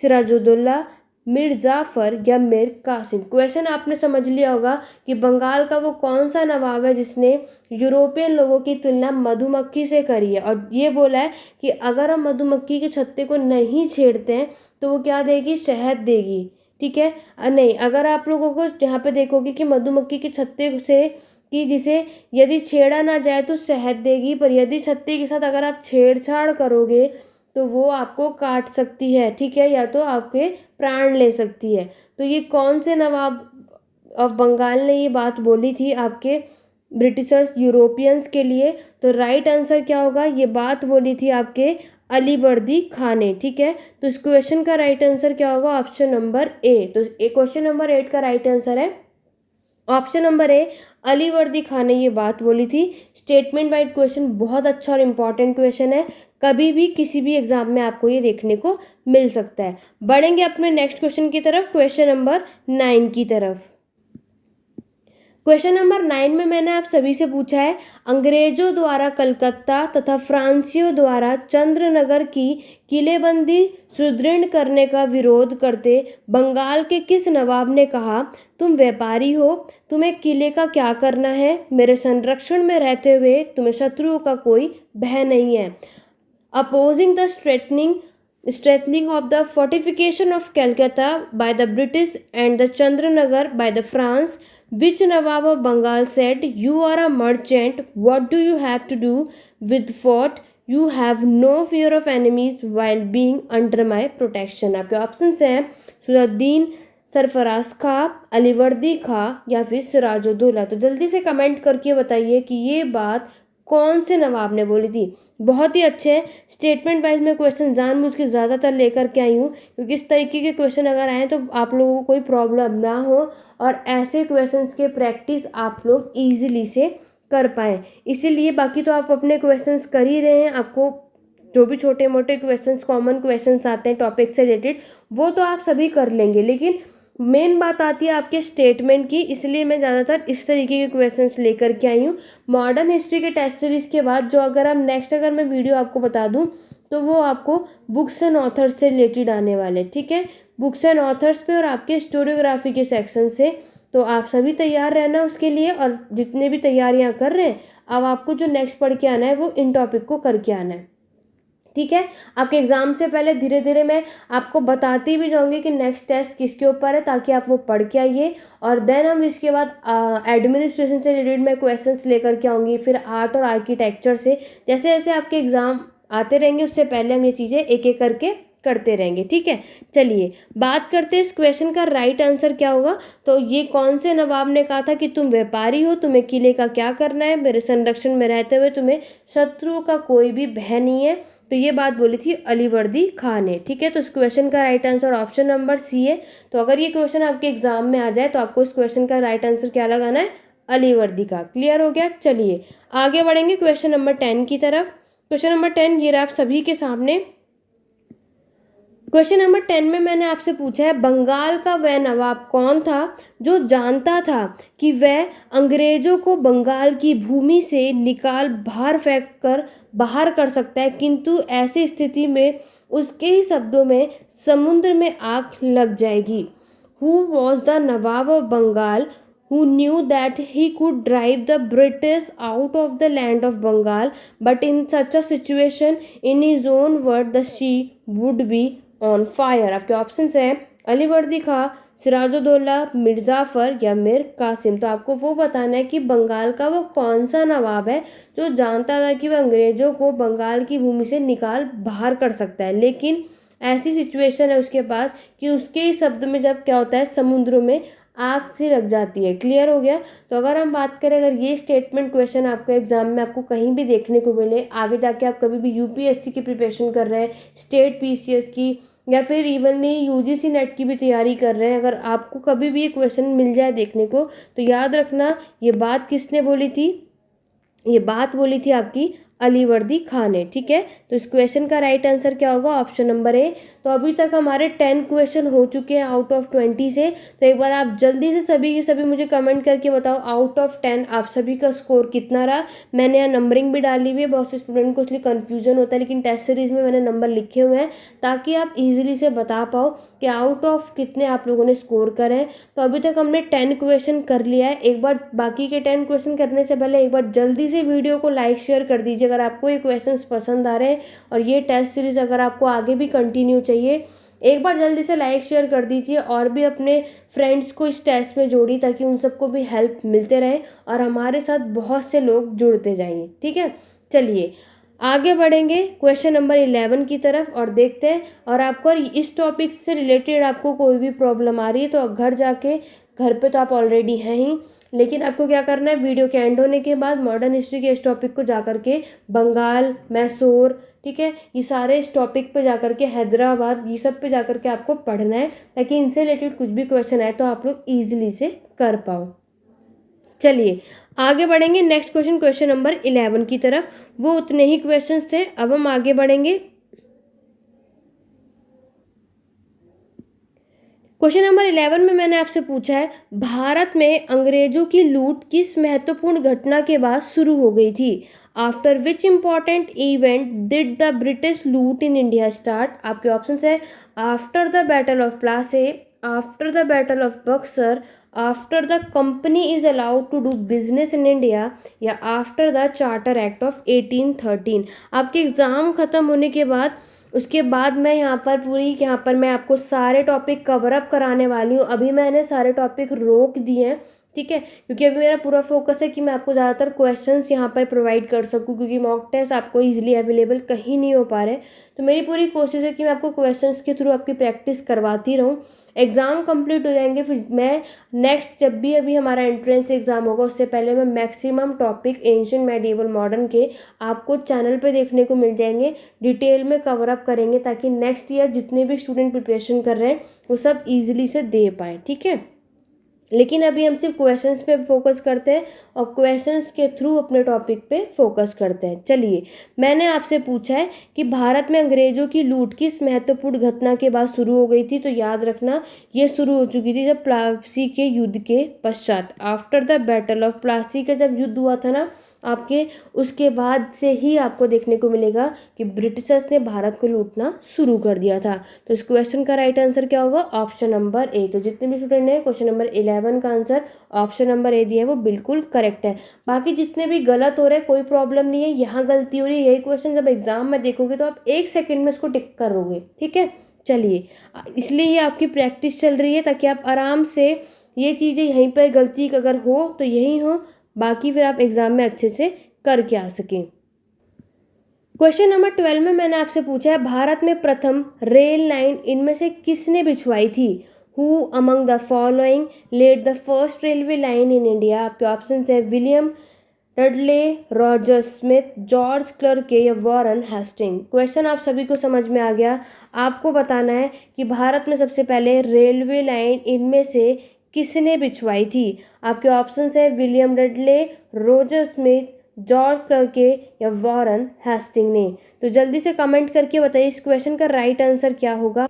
सिराजुद्दौला, मीर जाफर या मीर कासिम। क्वेश्चन आपने समझ लिया होगा कि बंगाल का वो कौन सा नवाब है जिसने यूरोपियन लोगों की तुलना मधुमक्खी से करी है, और ये बोला है कि अगर हम मधुमक्खी के छत्ते को नहीं छेड़ते हैं तो वो क्या देगी? शहद देगी। ठीक है, नहीं, अगर आप लोगों को यहाँ पे देखोगे कि मधुमक्खी के छत्ते से कि जिसे यदि छेड़ा ना जाए तो शहद देगी, पर यदि छत्ते के साथ अगर आप छेड़छाड़ करोगे तो वो आपको काट सकती है। ठीक है, या तो आपके प्राण ले सकती है। तो ये कौन से नवाब ऑफ बंगाल ने ये बात बोली थी आपके ब्रिटिशर्स यूरोपियंस के लिए? तो राइट आंसर क्या होगा? ये बात बोली थी आपके अलीवर्दी खान ने। ठीक है, तो इस क्वेश्चन का राइट आंसर क्या होगा? Option number A. तो क्वेश्चन नंबर 8 का राइट आंसर है option number A, Alivardi Khan ने ये बात बोली थी। स्टेटमेंट वाइज क्वेश्चन बहुत अच्छा और इम्पॉर्टेंट क्वेश्चन है, कभी भी किसी भी एग्जाम में आपको ये देखने को मिल सकता है। बढ़ेंगे अपने नेक्स्ट क्वेश्चन की तरफ, क्वेश्चन नंबर 9 की तरफ। क्वेश्चन नंबर 9 में मैंने आप सभी से पूछा है, अंग्रेजों द्वारा कलकत्ता तथा फ्रांसियों द्वारा चंद्रनगर की किलेबंदी सुदृढ़ करने का विरोध करते बंगाल के किस नवाब ने कहा, तुम व्यापारी हो, तुम्हें किले का क्या करना है, मेरे संरक्षण में रहते हुए तुम्हें शत्रुओं का कोई भय नहीं है। Opposing the strengthening of the fortification of Calcutta by the British and the Chandranagar by the France, which Nawab of Bengal said, you are a merchant, what do you have to do with fort, you have no fear of enemies while being under my protection। आपके option हैं सुजाउद्दीन, सरफराज खां, अलीवर्दी खां या फिर सिराजुद्दौला। तो जल्दी से comment करके बताइए कि ये बात कौन से नवाब ने बोली थी। बहुत ही अच्छे हैं, स्टेटमेंट वाइज में क्वेश्चन जानबूझ के ज़्यादातर लेकर के आई हूँ, क्योंकि इस तरीके के क्वेश्चन अगर आएँ तो आप लोगों को कोई प्रॉब्लम ना हो और ऐसे क्वेश्चंस के प्रैक्टिस आप लोग ईजिली से कर पाएँ। इसीलिए बाकी तो आप अपने क्वेश्चंस कर ही रहे हैं, आपको जो भी छोटे मोटे क्वेश्चंस, कॉमन क्वेश्चंस आते हैं टॉपिक से रिलेटेड, वो तो आप सभी कर लेंगे, लेकिन मेन बात आती है आपके स्टेटमेंट की। इसलिए मैं ज़्यादातर इस तरीके के क्वेश्चंस लेकर के आई हूँ। मॉडर्न हिस्ट्री के टेस्ट सीरीज़ के बाद जो अगर मैं वीडियो आपको बता दूँ तो वो आपको बुक्स एंड ऑथर्स से रिलेटेड आने वाले। ठीक है, बुक्स एंड ऑथर्स पे और आपके हिस्टोरियोग्राफी के सेक्शन से। तो आप सभी तैयार रहना उसके लिए, और जितने भी तैयारियाँ कर रहे हैं अब आपको जो नेक्स्ट पढ़ के आना है वो इन टॉपिक को करके आना है। ठीक है, आपके एग्ज़ाम से पहले धीरे धीरे मैं आपको बताती भी जाऊंगी कि नेक्स्ट टेस्ट किसके ऊपर है, ताकि आप वो पढ़ के आइए। और देन हम इसके बाद एडमिनिस्ट्रेशन से रिलेटेड मैं क्वेश्चंस लेकर के आऊँगी, फिर आर्ट और आर्किटेक्चर से। जैसे जैसे आपके एग्ज़ाम आते रहेंगे उससे पहले हम ये चीज़ें एक एक करके करते रहेंगे। ठीक है, चलिए बात करते हैं इस क्वेश्चन का राइट आंसर क्या होगा। तो ये कौन से नवाब ने कहा था कि तुम व्यापारी हो, तुम्हें किले का क्या करना है, मेरे संरक्षण में रहते हुए तुम्हें शत्रुओं का कोई भी भय नहीं है। तो ये बात बोली थी अलीवर्दी खान ने। ठीक है, तो इस क्वेश्चन का right answer option number C है। तो अगर ये क्वेश्चन आपके एग्जाम में आ जाए तो आपको इस क्वेश्चन का राइट आंसर क्या लगाना है? अलीवर्दी का। क्लियर हो गया? चलिए आगे बढ़ेंगे क्वेश्चन नंबर 10 की तरफ। क्वेश्चन नंबर 10 ये रहा आप सभी के सामने। क्वेश्चन नंबर 10 में मैंने आपसे पूछा है, बंगाल का वह नवाब कौन था जो जानता था कि वह अंग्रेजों को बंगाल की भूमि से निकाल बाहर कर सकता है, किंतु ऐसी स्थिति में उसके ही शब्दों में समुद्र में आग लग जाएगी। Who was the Nawab of Bengal who knew that he could drive the British out of the land of Bengal, but in such a situation, in his own word, the sea would be on fire. आपके option है अली वर्दी खां, सिराजुद्दौला, मिर्जाफर या मीर कासिम। तो आपको वो बताना है कि बंगाल का वो कौन सा नवाब है जो जानता था कि वह अंग्रेजों को बंगाल की भूमि से निकाल बाहर कर सकता है, लेकिन ऐसी सिचुएशन है उसके पास कि उसके ही शब्द में जब क्या होता है, समुद्रों में आग सी लग जाती है। क्लियर हो गया। तो अगर हम बात करें, अगर ये स्टेटमेंट क्वेश्चन आपके एग्जाम में आपको कहीं भी देखने को मिले, आगे जाके आप कभी भी यूपीएससी की प्रिपरेशन कर रहे हैं, स्टेट पीसीएस की, या फिर इवनली यूजीसी नेट की भी तैयारी कर रहे हैं, अगर आपको कभी भी ये क्वेश्चन मिल जाए देखने को, तो याद रखना ये बात किसने बोली थी, ये बात बोली थी आपकी अली वर्दी खां ने। ठीक है, तो इस क्वेश्चन का राइट आंसर क्या होगा, ऑप्शन नंबर ए। तो अभी तक हमारे 10 क्वेश्चन हो चुके हैं आउट ऑफ 20 से। तो एक बार आप जल्दी से सभी के सभी मुझे कमेंट करके बताओ आउट ऑफ 10 आप सभी का स्कोर कितना रहा। मैंने यहाँ नंबरिंग भी डाली हुई है, बहुत से स्टूडेंट को इसलिए कन्फ्यूजन होता है, लेकिन टेस्ट सीरीज में मैंने नंबर लिखे हुए हैं ताकि आप इजीली से बता पाओ कि आउट ऑफ कितने आप लोगों ने स्कोर करे हैं। तो अभी तक हमने 10 क्वेश्चन कर लिया है। एक बार बाकी के 10 क्वेश्चन करने से पहले एक बार जल्दी से वीडियो को लाइक शेयर कर दीजिए अगर आपको ये क्वेश्चंस पसंद आ रहे हैं, और ये टेस्ट सीरीज अगर आपको आगे भी कंटिन्यू चाहिए, एक बार जल्दी से लाइक शेयर कर दीजिए और भी अपने फ्रेंड्स को इस टेस्ट में जोड़िए ताकि उन सबको भी हेल्प मिलते रहे और हमारे साथ बहुत से लोग जुड़ते जाएंगे। ठीक है, चलिए आगे बढ़ेंगे क्वेश्चन नंबर 11 की तरफ और देखते हैं। और आपको इस टॉपिक से रिलेटेड आपको कोई भी प्रॉब्लम आ रही है तो घर जाके, घर पे तो आप ऑलरेडी हैं ही, लेकिन आपको क्या करना है, वीडियो के एंड होने के बाद मॉडर्न हिस्ट्री के इस टॉपिक को जा करके बंगाल, मैसूर, ठीक है, ये सारे इस टॉपिक पे जा करके, हैदराबाद, ये सब पे जा करके आपको पढ़ना है ताकि इनसे रिलेटेड कुछ भी क्वेश्चन आए तो आप लोग ईजिली से कर पाओ। चलिए आगे बढ़ेंगे नेक्स्ट क्वेश्चन, क्वेश्चन नंबर 11 की तरफ। वो उतने ही क्वेश्चंस थे, अब हम आगे बढ़ेंगे। क्वेश्चन नंबर 11 में मैंने आपसे पूछा है, भारत में अंग्रेजों की लूट किस महत्वपूर्ण घटना के बाद शुरू हो गई थी। After which important event did the British loot in India start. आपके ऑप्शंस है after the battle of Plassey, after the battle of Buxar, after the company is allowed to do business in India, या after the charter act of 1813। आपके exam ख़त्म होने के बाद उसके बाद मैं यहाँ पर मैं आपको सारे टॉपिक कवर अप कराने वाली हूँ। अभी मैंने सारे टॉपिक रोक दिए हैं, ठीक है, क्योंकि अभी मेरा पूरा फोकस है कि मैं आपको ज़्यादातर क्वेश्चंस यहाँ पर प्रोवाइड कर सकूँ, क्योंकि मॉक टेस्ट आपको इजीली अवेलेबल कहीं नहीं हो पा रहे। तो मेरी पूरी कोशिश है कि मैं आपको क्वेश्चंस के थ्रू आपकी प्रैक्टिस करवाती रहूँ। एग्ज़ाम कंप्लीट हो जाएंगे, फिर मैं नेक्स्ट जब भी अभी हमारा एंट्रेंस एग्ज़ाम होगा उससे पहले मैं maximum topic ancient medieval modern के आपको चैनल पे देखने को मिल जाएंगे, डिटेल में कवर अप करेंगे ताकि नेक्स्ट ईयर जितने भी स्टूडेंट प्रिपरेशन कर रहे हैं वो सब ईजिली से दे पाएँ। ठीक है, लेकिन अभी हम सिर्फ क्वेश्चंस पे फोकस करते हैं और क्वेश्चंस के थ्रू अपने टॉपिक पे फोकस करते हैं। चलिए, मैंने आपसे पूछा है कि भारत में अंग्रेजों की लूट किस महत्वपूर्ण घटना के बाद शुरू हो गई थी। तो याद रखना ये शुरू हो चुकी थी जब प्लासी के युद्ध के पश्चात, after the battle of Plassey का जब युद्ध हुआ था ना आपके, उसके बाद से ही आपको देखने को मिलेगा कि ब्रिटिशर्स ने भारत को लूटना शुरू कर दिया था। तो इस क्वेश्चन का राइट आंसर क्या होगा, ऑप्शन नंबर ए। तो जितने भी स्टूडेंट हैं क्वेश्चन नंबर 11 का आंसर ऑप्शन नंबर ए दिया है वो बिल्कुल करेक्ट है। बाकी जितने भी गलत हो रहे हैं कोई प्रॉब्लम नहीं है, यहाँ गलती हो रही है, यही क्वेश्चन जब एग्जाम में देखोगे तो आप 1 सेकेंड में इसको टिक करोगे। ठीक है, चलिए, इसलिए ये आपकी प्रैक्टिस चल रही है ताकि आप आराम से ये चीज़ें यहीं पर गलती अगर हो तो यही हो, बाकी फिर आप एग्ज़ाम में अच्छे से करके आ सकें। क्वेश्चन नंबर 12 में मैंने आपसे पूछा है, भारत में प्रथम रेल लाइन इनमें से किसने बिछवाई थी। Who among the following led the first railway line in India. आपके ऑप्शन है William Dudley, Roger Smith, George Clerk या वॉरेन हेस्टिंग। क्वेश्चन आप सभी को समझ में आ गया। आपको बताना है कि भारत में सबसे पहले रेलवे लाइन इनमें से किसने बिछवाई थी। आपके ऑप्शन है William Dudley, Roger Smith, George Clerk या वॉरेन हेस्टिंग ने। तो जल्दी से कमेंट करके बताइए इस क्वेश्चन का राइट आंसर क्या होगा।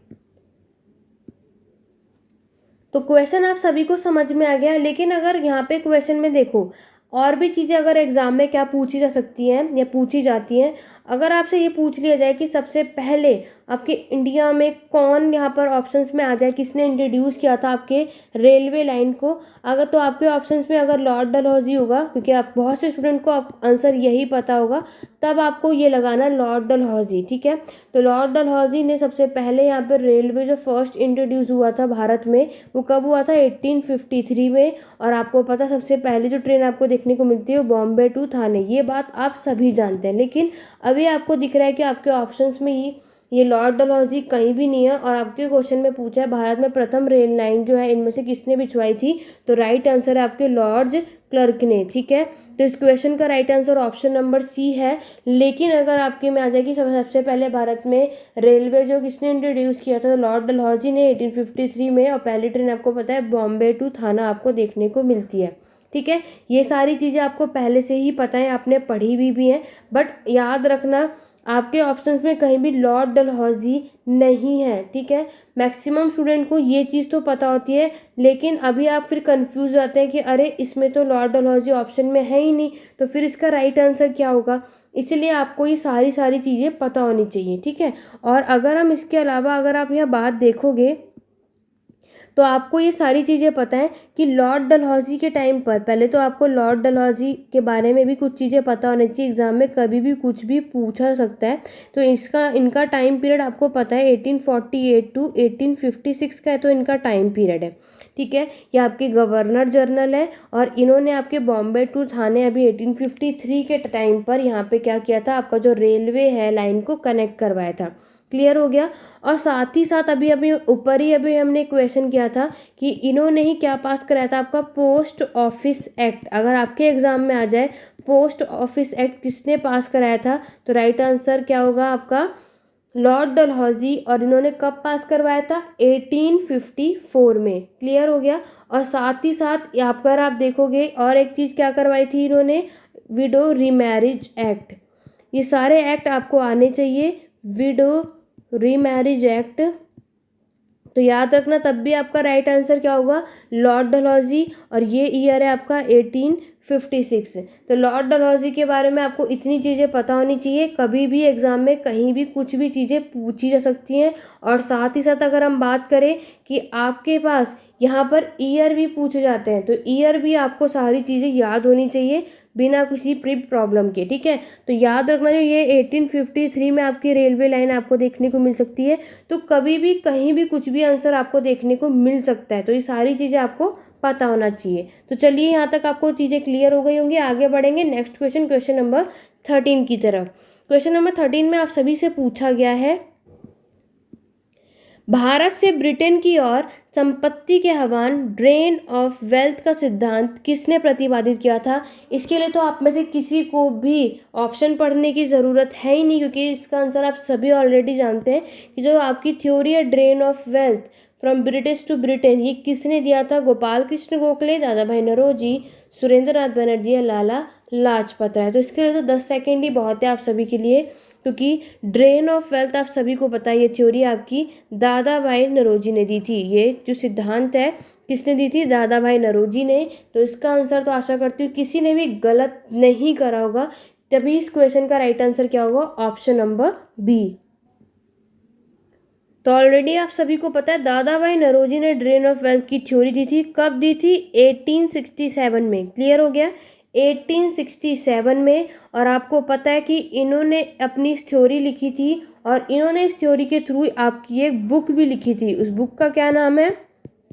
तो क्वेश्चन आप सभी को समझ में आ गया, लेकिन अगर यहाँ पे क्वेश्चन में देखो और भी चीज़ें अगर एग्जाम में क्या पूछी जा सकती हैं या पूछी जाती हैं। अगर आपसे ये पूछ लिया जाए कि सबसे पहले आपके इंडिया में कौन यहाँ पर ऑप्शंस में आ जाए, किसने इंट्रोड्यूस किया था आपके रेलवे लाइन को, अगर तो आपके ऑप्शंस में अगर लॉर्ड डलहौजी होगा, क्योंकि आप बहुत से स्टूडेंट को आप आंसर यही पता होगा, तब आपको ये लगाना लॉर्ड डलहौजी। ठीक है, तो लॉर्ड डलहौजी ने सबसे पहले यहाँ पर रेलवे जो फर्स्ट इंट्रोड्यूस हुआ था भारत में, वो कब हुआ था, 1853 में। और आपको पता सबसे पहले जो ट्रेन आपको देखने को मिलती है वो बॉम्बे टू थाने, ये बात आप सभी जानते हैं। लेकिन अभी आपको दिख रहा है कि आपके ऑप्शंस में ये लॉर्ड डलहौजी कहीं भी नहीं है। और आपके क्वेश्चन में पूछा है भारत में प्रथम रेल लाइन जो है इनमें से किसने बिछवाई थी, तो राइट आंसर है आपके लॉर्ड क्लर्क ने। ठीक है, तो इस क्वेश्चन का right answer option number C है। लेकिन अगर आपके में आ जाएगी सबसे पहले भारत में रेलवे जो किसने इंट्रोड्यूस किया था, तो लॉर्ड डलहौजी ने 1853 में। और पहली ट्रेन आपको पता है बॉम्बे टू थाना आपको देखने को मिलती है। ठीक है, ये सारी चीज़ें आपको पहले से ही पता है, आपने पढ़ी भी हैं। बट याद रखना आपके ऑप्शंस में कहीं भी लॉर्ड डलहौजी नहीं है। ठीक है, मैक्सिमम स्टूडेंट को ये चीज़ तो पता होती है, लेकिन अभी आप फिर कंफ्यूज जाते हैं कि अरे इसमें तो लॉर्ड डलहौजी ऑप्शन में है ही नहीं, तो फिर इसका राइट आंसर क्या होगा। इसलिए आपको ये सारी चीज़ें पता होनी चाहिए। ठीक है, और अगर हम इसके अलावा अगर आप यहाँ बात देखोगे तो आपको ये सारी चीज़ें पता है कि लॉर्ड डलहौजी के टाइम पर, पहले तो आपको लॉर्ड डलहौजी के बारे में भी कुछ चीज़ें पता होनी चाहिए, एग्जाम में कभी भी कुछ भी पूछा सकता है। तो इनका टाइम पीरियड आपको पता है 1848 टू 1856 का है, तो इनका टाइम पीरियड है। ठीक है, ये आपके गवर्नर जनरल है और इन्होंने आपके बॉम्बे टू थाने अभी 1853 के टाइम पर यहाँ पे क्या किया था, आपका जो रेलवे है लाइन को कनेक्ट करवाया था। क्लियर हो गया। और साथ ही साथ अभी अभी ऊपर ही अभी हमने क्वेश्चन किया था कि इन्होंने ही क्या पास कराया था, आपका पोस्ट ऑफिस एक्ट। अगर आपके एग्जाम में आ जाए पोस्ट ऑफिस एक्ट किसने पास कराया था, तो राइट आंसर क्या होगा आपका लॉर्ड डलहौजी। और इन्होंने कब पास करवाया था, 1854 में। क्लियर हो गया। और साथ ही साथ यहाँ पर आप देखोगे और एक चीज़ क्या करवाई थी इन्होंने, विडो रीमैरिज एक्ट। ये सारे एक्ट आपको आने चाहिए, विडो रीमैरिज एक्ट। तो याद रखना तब भी आपका राइट आंसर क्या होगा, लॉर्ड डलहौजी। और ये ईयर है आपका 1856। तो लॉर्ड डलहौजी के बारे में आपको इतनी चीज़ें पता होनी चाहिए, कभी भी एग्जाम में कहीं भी कुछ भी चीज़ें पूछी जा सकती हैं। और साथ ही साथ अगर हम बात करें कि आपके पास यहाँ पर ईयर भी पूछे जाते हैं, तो ईयर भी आपको सारी चीज़ें याद होनी चाहिए बिना किसी प्री प्रॉब्लम के। ठीक है, तो याद रखना जो ये 1853 में आपकी रेलवे लाइन आपको देखने को मिल सकती है, तो कभी भी कहीं भी कुछ भी आंसर आपको देखने को मिल सकता है। तो ये सारी चीज़ें आपको पता होना चाहिए। तो चलिए यहाँ तक आपको चीज़ें क्लियर हो गई होंगी। आगे बढ़ेंगे नेक्स्ट क्वेश्चन, क्वेश्चन नंबर 13 की तरफ। क्वेश्चन नंबर 13 में आप सभी से पूछा गया है, भारत से ब्रिटेन की ओर संपत्ति के हवान ड्रेन ऑफ वेल्थ का सिद्धांत किसने प्रतिपादित किया था। इसके लिए तो आप में से किसी को भी ऑप्शन पढ़ने की ज़रूरत है ही नहीं, क्योंकि इसका आंसर आप सभी ऑलरेडी जानते हैं कि जो आपकी थ्योरी है drain of wealth from British to Britain, ये किसने दिया था, गोपाल कृष्ण गोखले, दादा भाई नौरोजी, सुरेंद्र नाथ बनर्जी या लाला लाजपत राय। तो इसके लिए तो 10 सेकेंड ही बहुत है आप सभी के लिए, क्योंकि ड्रेन ऑफ वेल्थ आप सभी को पता है ये थ्योरी आपकी दादा भाई नौरोजी ने दी थी। ये जो सिद्धांत है किसने दी थी, दादा भाई नौरोजी ने। तो इसका आंसर तो आशा करती हूँ किसी ने भी गलत नहीं करा होगा, तभी इस क्वेश्चन का राइट आंसर क्या होगा, ऑप्शन नंबर बी। तो ऑलरेडी आप सभी को पता है दादा भाई नौरोजी ने ड्रेन ऑफ वेल्थ की थ्योरी दी थी, कब दी थी, 1867 में। क्लियर हो गया, 1867 में। और आपको पता है कि इन्होंने अपनी इस थ्योरी लिखी थी और इन्होंने इस थ्योरी के थ्रू आपकी एक बुक भी लिखी थी। उस बुक का क्या नाम है,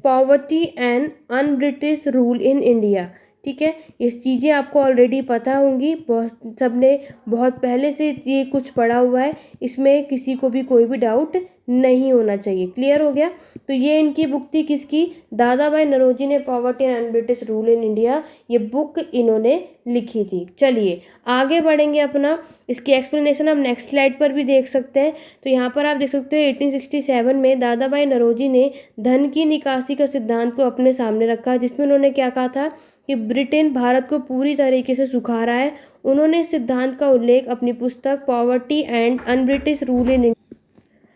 poverty and un British rule in India. ठीक है, ये चीज़ें आपको ऑलरेडी पता होंगी, बहुत सबने बहुत पहले से ये कुछ पढ़ा हुआ है, इसमें किसी को भी कोई भी डाउट नहीं होना चाहिए। क्लियर हो गया। तो ये इनकी बुक थी किसकी, दादा भाई नौरोजी ने poverty and British rule in India, ये बुक इन्होंने लिखी थी। चलिए आगे बढ़ेंगे अपना, इसकी एक्सप्लेनेशन हम नेक्स्ट स्लाइड पर भी देख सकते हैं। तो यहाँ पर आप देख सकते हो 1867 में दादा भाई नौरोजी ने धन की निकासी का सिद्धांत को अपने सामने रखा, जिसमें उन्होंने क्या कहा था कि ब्रिटेन भारत को पूरी तरीके से सुखा रहा है। उन्होंने इस सिद्धांत का उल्लेख अपनी पुस्तक poverty and un British rule in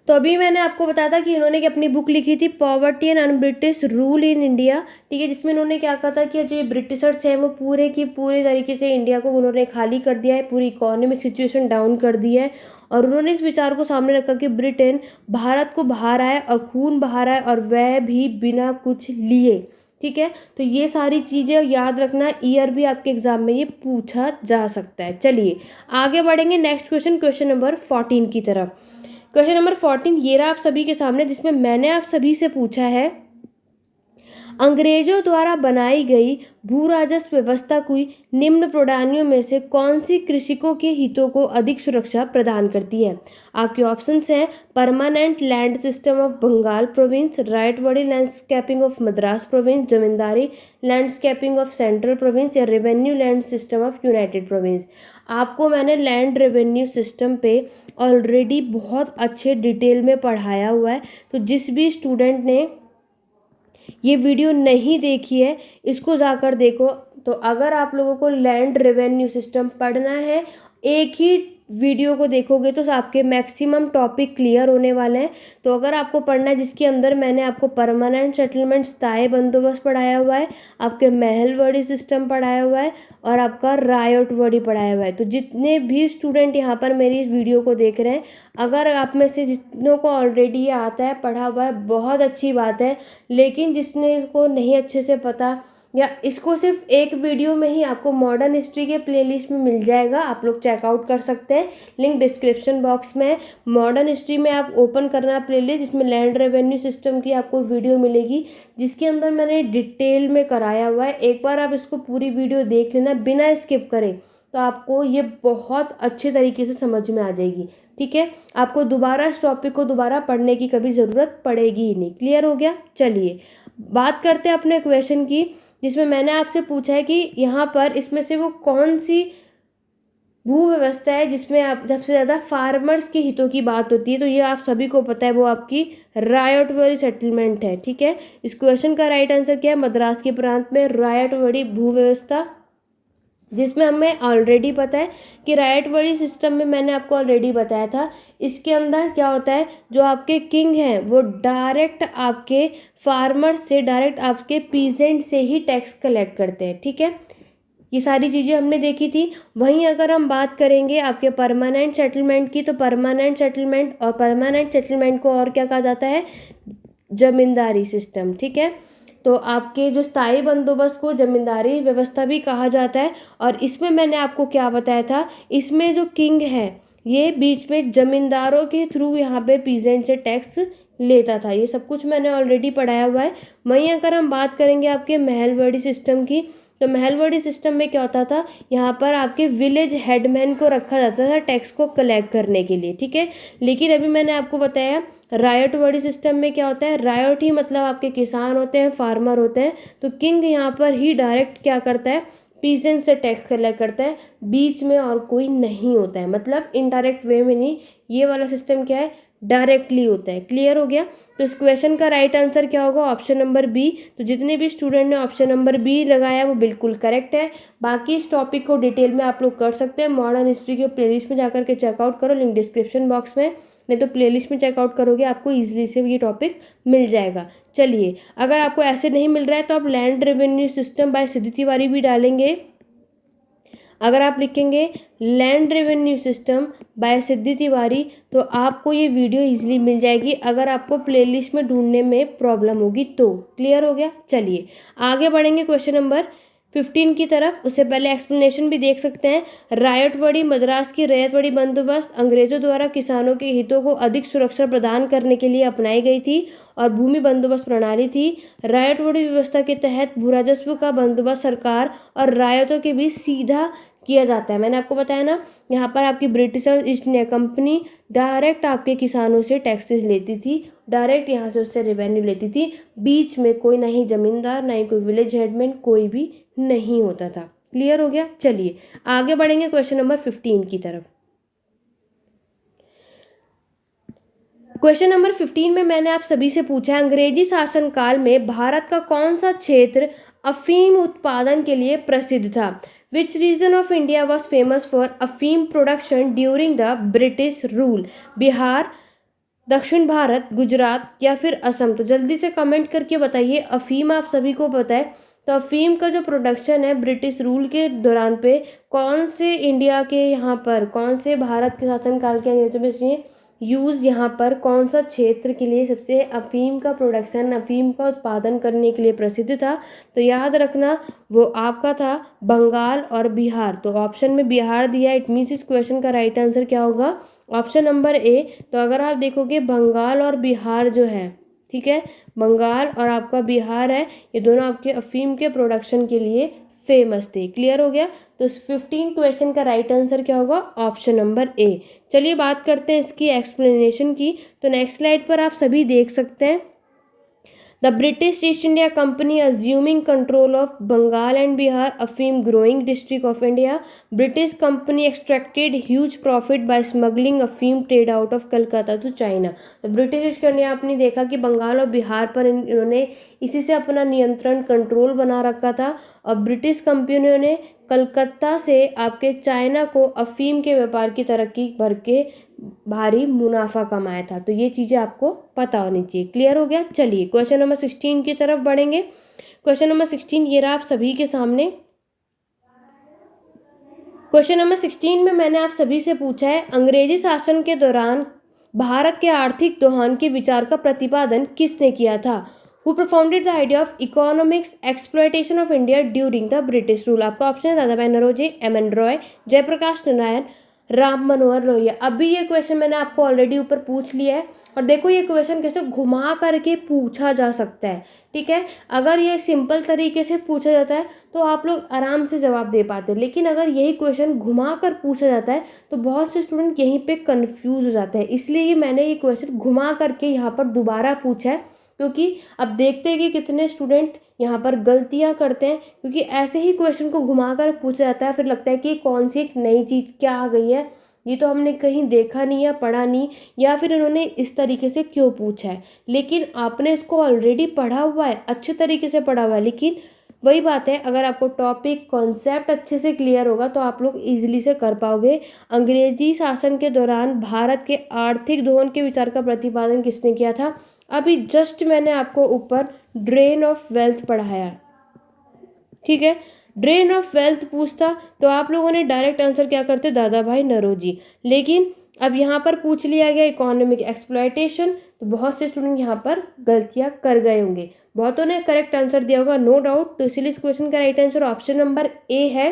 तो अभी मैंने आपको बताया था कि इन्होंने अपनी बुक लिखी थी poverty and un British rule in India, ठीक है, जिसमें इन्होंने क्या कहा था कि जो ये ब्रिटिशर्स हैं वो पूरे की पूरे तरीके से इंडिया को उन्होंने खाली कर दिया है, पूरी इकोनॉमिक सिचुएशन डाउन कर दी है। और उन्होंने इस विचार को सामने रखा कि ब्रिटेन भारत को बहा रहा है और खून बहा रहा है, और वह भी बिना कुछ लिए, ठीक है। तो ये सारी चीज़ें याद रखना, ईयर भी आपके एग्जाम में ये पूछा जा सकता है। चलिए आगे बढ़ेंगे नेक्स्ट क्वेश्चन, क्वेश्चन नंबर 14 की तरफ। क्वेश्चन नंबर 14 ये रहा आप सभी के सामने, जिसमें मैंने आप सभी से पूछा है अंग्रेजों द्वारा बनाई गई भू राजस्व व्यवस्था की निम्न प्रणालियों में से कौन सी कृषकों के हितों को अधिक सुरक्षा प्रदान करती है। आपके ऑप्शंस हैं permanent land system of Bengal province, ryotwari landscaping of Madras province, zamindari landscaping of central province, या revenue land system of united province. आपको मैंने लैंड रेवेन्यू सिस्टम पे ऑलरेडी बहुत अच्छे डिटेल में पढ़ाया हुआ है, तो जिस भी स्टूडेंट ने ये वीडियो नहीं देखी है इसको जाकर देखो। तो अगर आप लोगों को लैंड रेवेन्यू सिस्टम पढ़ना है, एक ही वीडियो को देखोगे तो आपके मैक्सिमम टॉपिक क्लियर होने वाले हैं। तो अगर आपको पढ़ना है, जिसके अंदर मैंने आपको परमानेंट सेटलमेंट स्थायी बंदोबस्त पढ़ाया हुआ है, आपके महलवाड़ी सिस्टम पढ़ाया हुआ है, और आपका रायटवाड़ी पढ़ाया हुआ है। तो जितने भी स्टूडेंट यहाँ पर मेरी इस वीडियो को देख रहे हैं, अगर आप में से जितनों को ऑलरेडी ये आता है, पढ़ा हुआ है, बहुत अच्छी बात है। लेकिन जिसने को नहीं अच्छे से पता, या इसको सिर्फ एक वीडियो में ही आपको मॉडर्न हिस्ट्री के प्लेलिस्ट में मिल जाएगा, आप लोग चेकआउट कर सकते हैं, लिंक डिस्क्रिप्शन बॉक्स में। मॉडर्न हिस्ट्री में आप ओपन करना प्लेलिस्ट, जिसमें लैंड रेवेन्यू सिस्टम की आपको वीडियो मिलेगी, जिसके अंदर मैंने डिटेल में कराया हुआ है। एक बार आप इसको पूरी वीडियो देख लेना बिना स्किप करें, तो आपको ये बहुत अच्छे तरीके से समझ में आ जाएगी, ठीक है। आपको दोबारा इस टॉपिक को दोबारा पढ़ने की कभी ज़रूरत पड़ेगी ही नहीं। क्लियर हो गया। चलिए बात करते हैं अपने क्वेश्चन की, जिसमें मैंने आपसे पूछा है कि यहाँ पर इसमें से वो कौन सी भू व्यवस्था है जिसमें आप सबसे ज़्यादा फार्मर्स के हितों की बात होती है। तो ये आप सभी को पता है, वो आपकी रायटवाड़ी सेटलमेंट है, ठीक है। इस क्वेश्चन का राइट आंसर क्या है, मद्रास के प्रांत में रायटवाड़ी भू व्यवस्था, जिसमें हमें ऑलरेडी पता है कि रायटवाड़ी सिस्टम में मैंने आपको ऑलरेडी बताया था, इसके अंदर क्या होता है, जो आपके किंग हैं वो डायरेक्ट आपके फार्मर्स से, डायरेक्ट आपके पीजेंट से ही टैक्स कलेक्ट करते हैं, ठीक है। ये सारी चीज़ें हमने देखी थी। वहीं अगर हम बात करेंगे आपके परमानेंट सेटलमेंट की, तो परमानेंट सेटलमेंट को और क्या कहा जाता है, जमींदारी सिस्टम, ठीक है। तो आपके जो स्थायी बंदोबस्त को जमींदारी व्यवस्था भी कहा जाता है। और इसमें मैंने आपको क्या बताया था, इसमें जो किंग है ये बीच में जमींदारों के थ्रू यहाँ पे पीजेंट से टैक्स लेता था। ये सब कुछ मैंने ऑलरेडी पढ़ाया हुआ है। वहीं अगर हम बात करेंगे आपके महलवाड़ी सिस्टम की, तो महलवाड़ी सिस्टम में क्या होता था, यहाँ पर आपके विलेज हेडमैन को रखा जाता था टैक्स को कलेक्ट करने के लिए, ठीक है। लेकिन अभी मैंने आपको बताया रायटवाड़ी सिस्टम में क्या होता है, रायट ही मतलब आपके किसान होते हैं, फार्मर होते हैं। तो किंग यहाँ पर ही डायरेक्ट क्या करता है, पीजेंट से टैक्स कलेक्ट करता है, बीच में और कोई नहीं होता है, मतलब इनडायरेक्ट वे में नहीं। ये वाला सिस्टम क्या है, डायरेक्टली होता है। क्लियर हो गया। तो इस क्वेश्चन का राइट आंसर क्या होगा, ऑप्शन नंबर बी। तो जितने भी स्टूडेंट ने ऑप्शन नंबर बी लगाया वो बिल्कुल करेक्ट है। बाकी इस टॉपिक को डिटेल में आप लोग कर सकते हैं, मॉडर्न हिस्ट्री के प्लेलिस्ट में जाकर के चेकआउट करो, लिंक डिस्क्रिप्शन बॉक्स में, नहीं तो प्लेलिस्ट में चेकआउट करोगे आपको ईजिली से ये टॉपिक मिल जाएगा। चलिए अगर आपको ऐसे नहीं मिल रहा है तो आप लैंड रेवेन्यू सिस्टम बाय सिद्धि तिवारी भी डालेंगे। अगर आप लिखेंगे लैंड रेवेन्यू सिस्टम बाय सिद्धि तिवारी तो आपको ये वीडियो इजीली मिल जाएगी, अगर आपको प्लेलिस्ट में ढूंढने में प्रॉब्लम होगी तो। क्लियर हो गया। चलिए आगे बढ़ेंगे क्वेश्चन नंबर 15 की तरफ। उससे पहले एक्सप्लेनेशन भी देख सकते हैं। रायटवाड़ी मद्रास की रैयतवाड़ी बंदोबस्त अंग्रेजों द्वारा किसानों के हितों को अधिक सुरक्षा प्रदान करने के लिए अपनाई गई थी और भूमि बंदोबस्त प्रणाली थी। रायटवाड़ी व्यवस्था के तहत भू राजस्व का बंदोबस्त सरकार और रायतों के बीच सीधा किया जाता है। मैंने आपको बताया ना, यहाँ पर आपकी Britishers east India company direct आपके किसानों से टैक्सेस लेती थी, डायरेक्ट यहाँ से उससे रेवेन्यू लेती थी, बीच में कोई ना ही जमींदार ना ही कोई विलेज हेडमैन कोई भी नहीं होता था। क्लियर हो गया। चलिए आगे बढ़ेंगे क्वेश्चन नंबर 15 की तरफ। क्वेश्चन नंबर 15 में मैंने आप सभी से पूछा है अंग्रेजी शासनकाल में भारत का कौन सा क्षेत्र अफीम उत्पादन के लिए प्रसिद्ध था। Which region of India was famous for अफीम production during the British rule. Bihar, दक्षिण भारत, गुजरात या फिर असम? तो जल्दी से कमेंट करके बताइए। अफीम आप सभी को पता है, तो अफीम का जो प्रोडक्शन है ब्रिटिश रूल के दौरान पे कौन से इंडिया के यहाँ पर, कौन से भारत के शासनकाल के अंग्रेजों में यूज़, यहाँ पर कौन सा क्षेत्र के लिए सबसे अफीम का प्रोडक्शन, अफीम का उत्पादन करने के लिए प्रसिद्ध था? तो याद रखना वो आपका था बंगाल और बिहार। तो ऑप्शन में बिहार दिया, इट मीन्स इस क्वेश्चन का राइट आंसर क्या होगा? Option number A. तो अगर आप देखोगे बंगाल और बिहार जो है, ठीक है, बंगाल और आपका बिहार है, ये दोनों आपके अफीम के प्रोडक्शन के लिए फेमस थे। क्लियर हो गया? तो इस 15 क्वेश्चन का राइट आंसर क्या होगा? Option number A. चलिए बात करते हैं इसकी एक्सप्लेनेशन की। तो नेक्स्ट स्लाइड पर आप सभी देख सकते हैं, The British East India Company assuming control of Bengal and Bihar, Afim growing district of India. British company extracted huge profit by smuggling Afim trade out of Calcutta to China. तो British east India आपने देखा कि बंगाल और बिहार पर इन्होंने इसी से अपना नियंत्रण, कंट्रोल बना रखा था, और ब्रिटिश कंपनियों ने कलकत्ता से आपके चाइना को अफीम के व्यापार की तरक्की भर के भारी मुनाफा कमाया था। तो ये चीज़ें आपको पता होनी चाहिए। क्लियर हो गया? चलिए क्वेश्चन नंबर 16 की तरफ बढ़ेंगे। क्वेश्चन नंबर 16 ये रहा आप सभी के सामने। क्वेश्चन नंबर 16 में मैंने आप सभी से पूछा है, अंग्रेजी शासन के दौरान भारत के आर्थिक दोहन के विचार का प्रतिपादन किसने किया था? Who performed the idea of economics exploitation of India during the British rule? आपका ऑप्शन है दादा भाई नौरोजी, एम.एन. रॉय, जयप्रकाश नारायण, राम मनोहर लोहिया। अभी ये क्वेश्चन मैंने आपको ऑलरेडी ऊपर पूछ लिया है, और देखो ये क्वेश्चन कैसे घुमा करके पूछा जा सकता है। ठीक है, अगर ये सिंपल तरीके से पूछा जाता है तो आप लोग आराम से जवाब दे पाते हैं, लेकिन अगर यही क्वेश्चन घुमा कर पूछा जाता है तो बहुत से स्टूडेंट यहीं पे कंफ्यूज हो जाते हैं। इसलिए मैंने ये क्वेश्चन घुमा करके यहाँ पर दोबारा पूछा है, क्योंकि अब देखते हैं कि कितने स्टूडेंट यहाँ पर गलतियाँ करते हैं, क्योंकि ऐसे ही क्वेश्चन को घुमाकर पूछा जाता है, फिर लगता है कि कौन सी एक नई चीज़ क्या आ गई है, ये तो हमने कहीं देखा नहीं या पढ़ा नहीं, या फिर इन्होंने इस तरीके से क्यों पूछा है। लेकिन आपने इसको ऑलरेडी पढ़ा हुआ है, अच्छे तरीके से पढ़ा हुआ है, लेकिन वही बात है, अगर आपको टॉपिक कॉन्सेप्ट अच्छे से क्लियर होगा तो आप लोग ईजिली से कर पाओगे। अंग्रेजी शासन के दौरान भारत के आर्थिक दोहन के विचार का प्रतिपादन किसने किया था? अभी जस्ट मैंने आपको ऊपर ड्रेन ऑफ वेल्थ पढ़ाया, ठीक है, ड्रेन ऑफ वेल्थ पूछता तो आप लोगों ने डायरेक्ट आंसर क्या करते? दादा भाई नौरोजी। लेकिन अब यहाँ पर पूछ लिया गया इकोनॉमिक एक्सप्लॉयटेशन, तो बहुत से स्टूडेंट यहाँ पर गलतियाँ कर गए होंगे, बहुतों ने करेक्ट आंसर दिया होगा नो डाउट। तो इसलिए इस क्वेश्चन का right answer option number A है।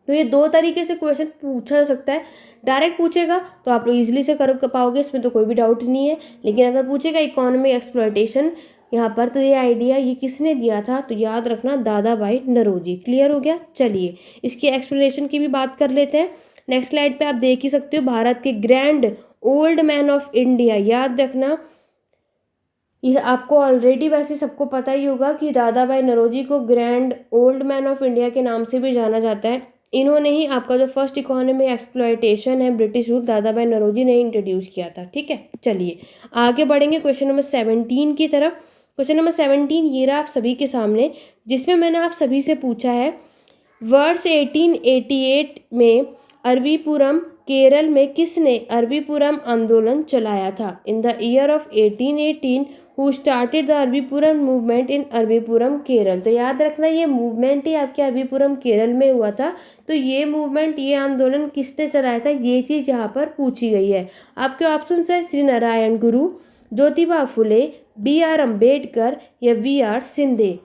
तो ये दो तरीके से क्वेश्चन पूछा जा सकता है, डायरेक्ट पूछेगा तो आप लोग इजीली से कर पाओगे, इसमें तो कोई भी डाउट नहीं है। लेकिन अगर पूछेगा इकोनॉमिक एक्सप्लॉयटेशन यहाँ पर, तो ये आइडिया ये किसने दिया था? तो याद रखना दादा भाई नौरोजी। क्लियर हो गया? चलिए इसकी एक्सप्लेनेशन की भी बात कर लेते हैं। नेक्स्ट स्लाइड पे आप देख ही सकते हो, भारत के grand old man of India. याद रखना ये आपको ऑलरेडी वैसे सबको पता ही होगा कि दादा भाई नौरोजी को grand old man of India के नाम से भी जाना जाता है। इन्होंने ही आपका जो फर्स्ट इकोनॉमिक एक्सप्लॉयटेशन है ब्रिटिश रूल, दादा भाई नौरोजी ने इंट्रोड्यूस किया था। ठीक है, चलिए आगे बढ़ेंगे क्वेश्चन नंबर 17 की तरफ। क्वेश्चन नंबर 17 ये रहा आप सभी के सामने, जिसमें मैंने आप सभी से पूछा है, वर्ष 1888 में अरबीपुरम केरल में किसने अरबीपुरम आंदोलन चलाया था? In the year of 1818 who started the Arabipuram movement in Arabipuram Kerala? तो याद रखना ये मूवमेंट ही आपके अरबीपुरम केरल में हुआ था। तो ये मूवमेंट, ये आंदोलन किसने चलाया था, ये चीज़ यहाँ पर पूछी गई है। आपके ऑप्शन है श्री नारायण गुरु, ज्योतिबा फुले, B.R. अम्बेडकर या V.R. सिंधे।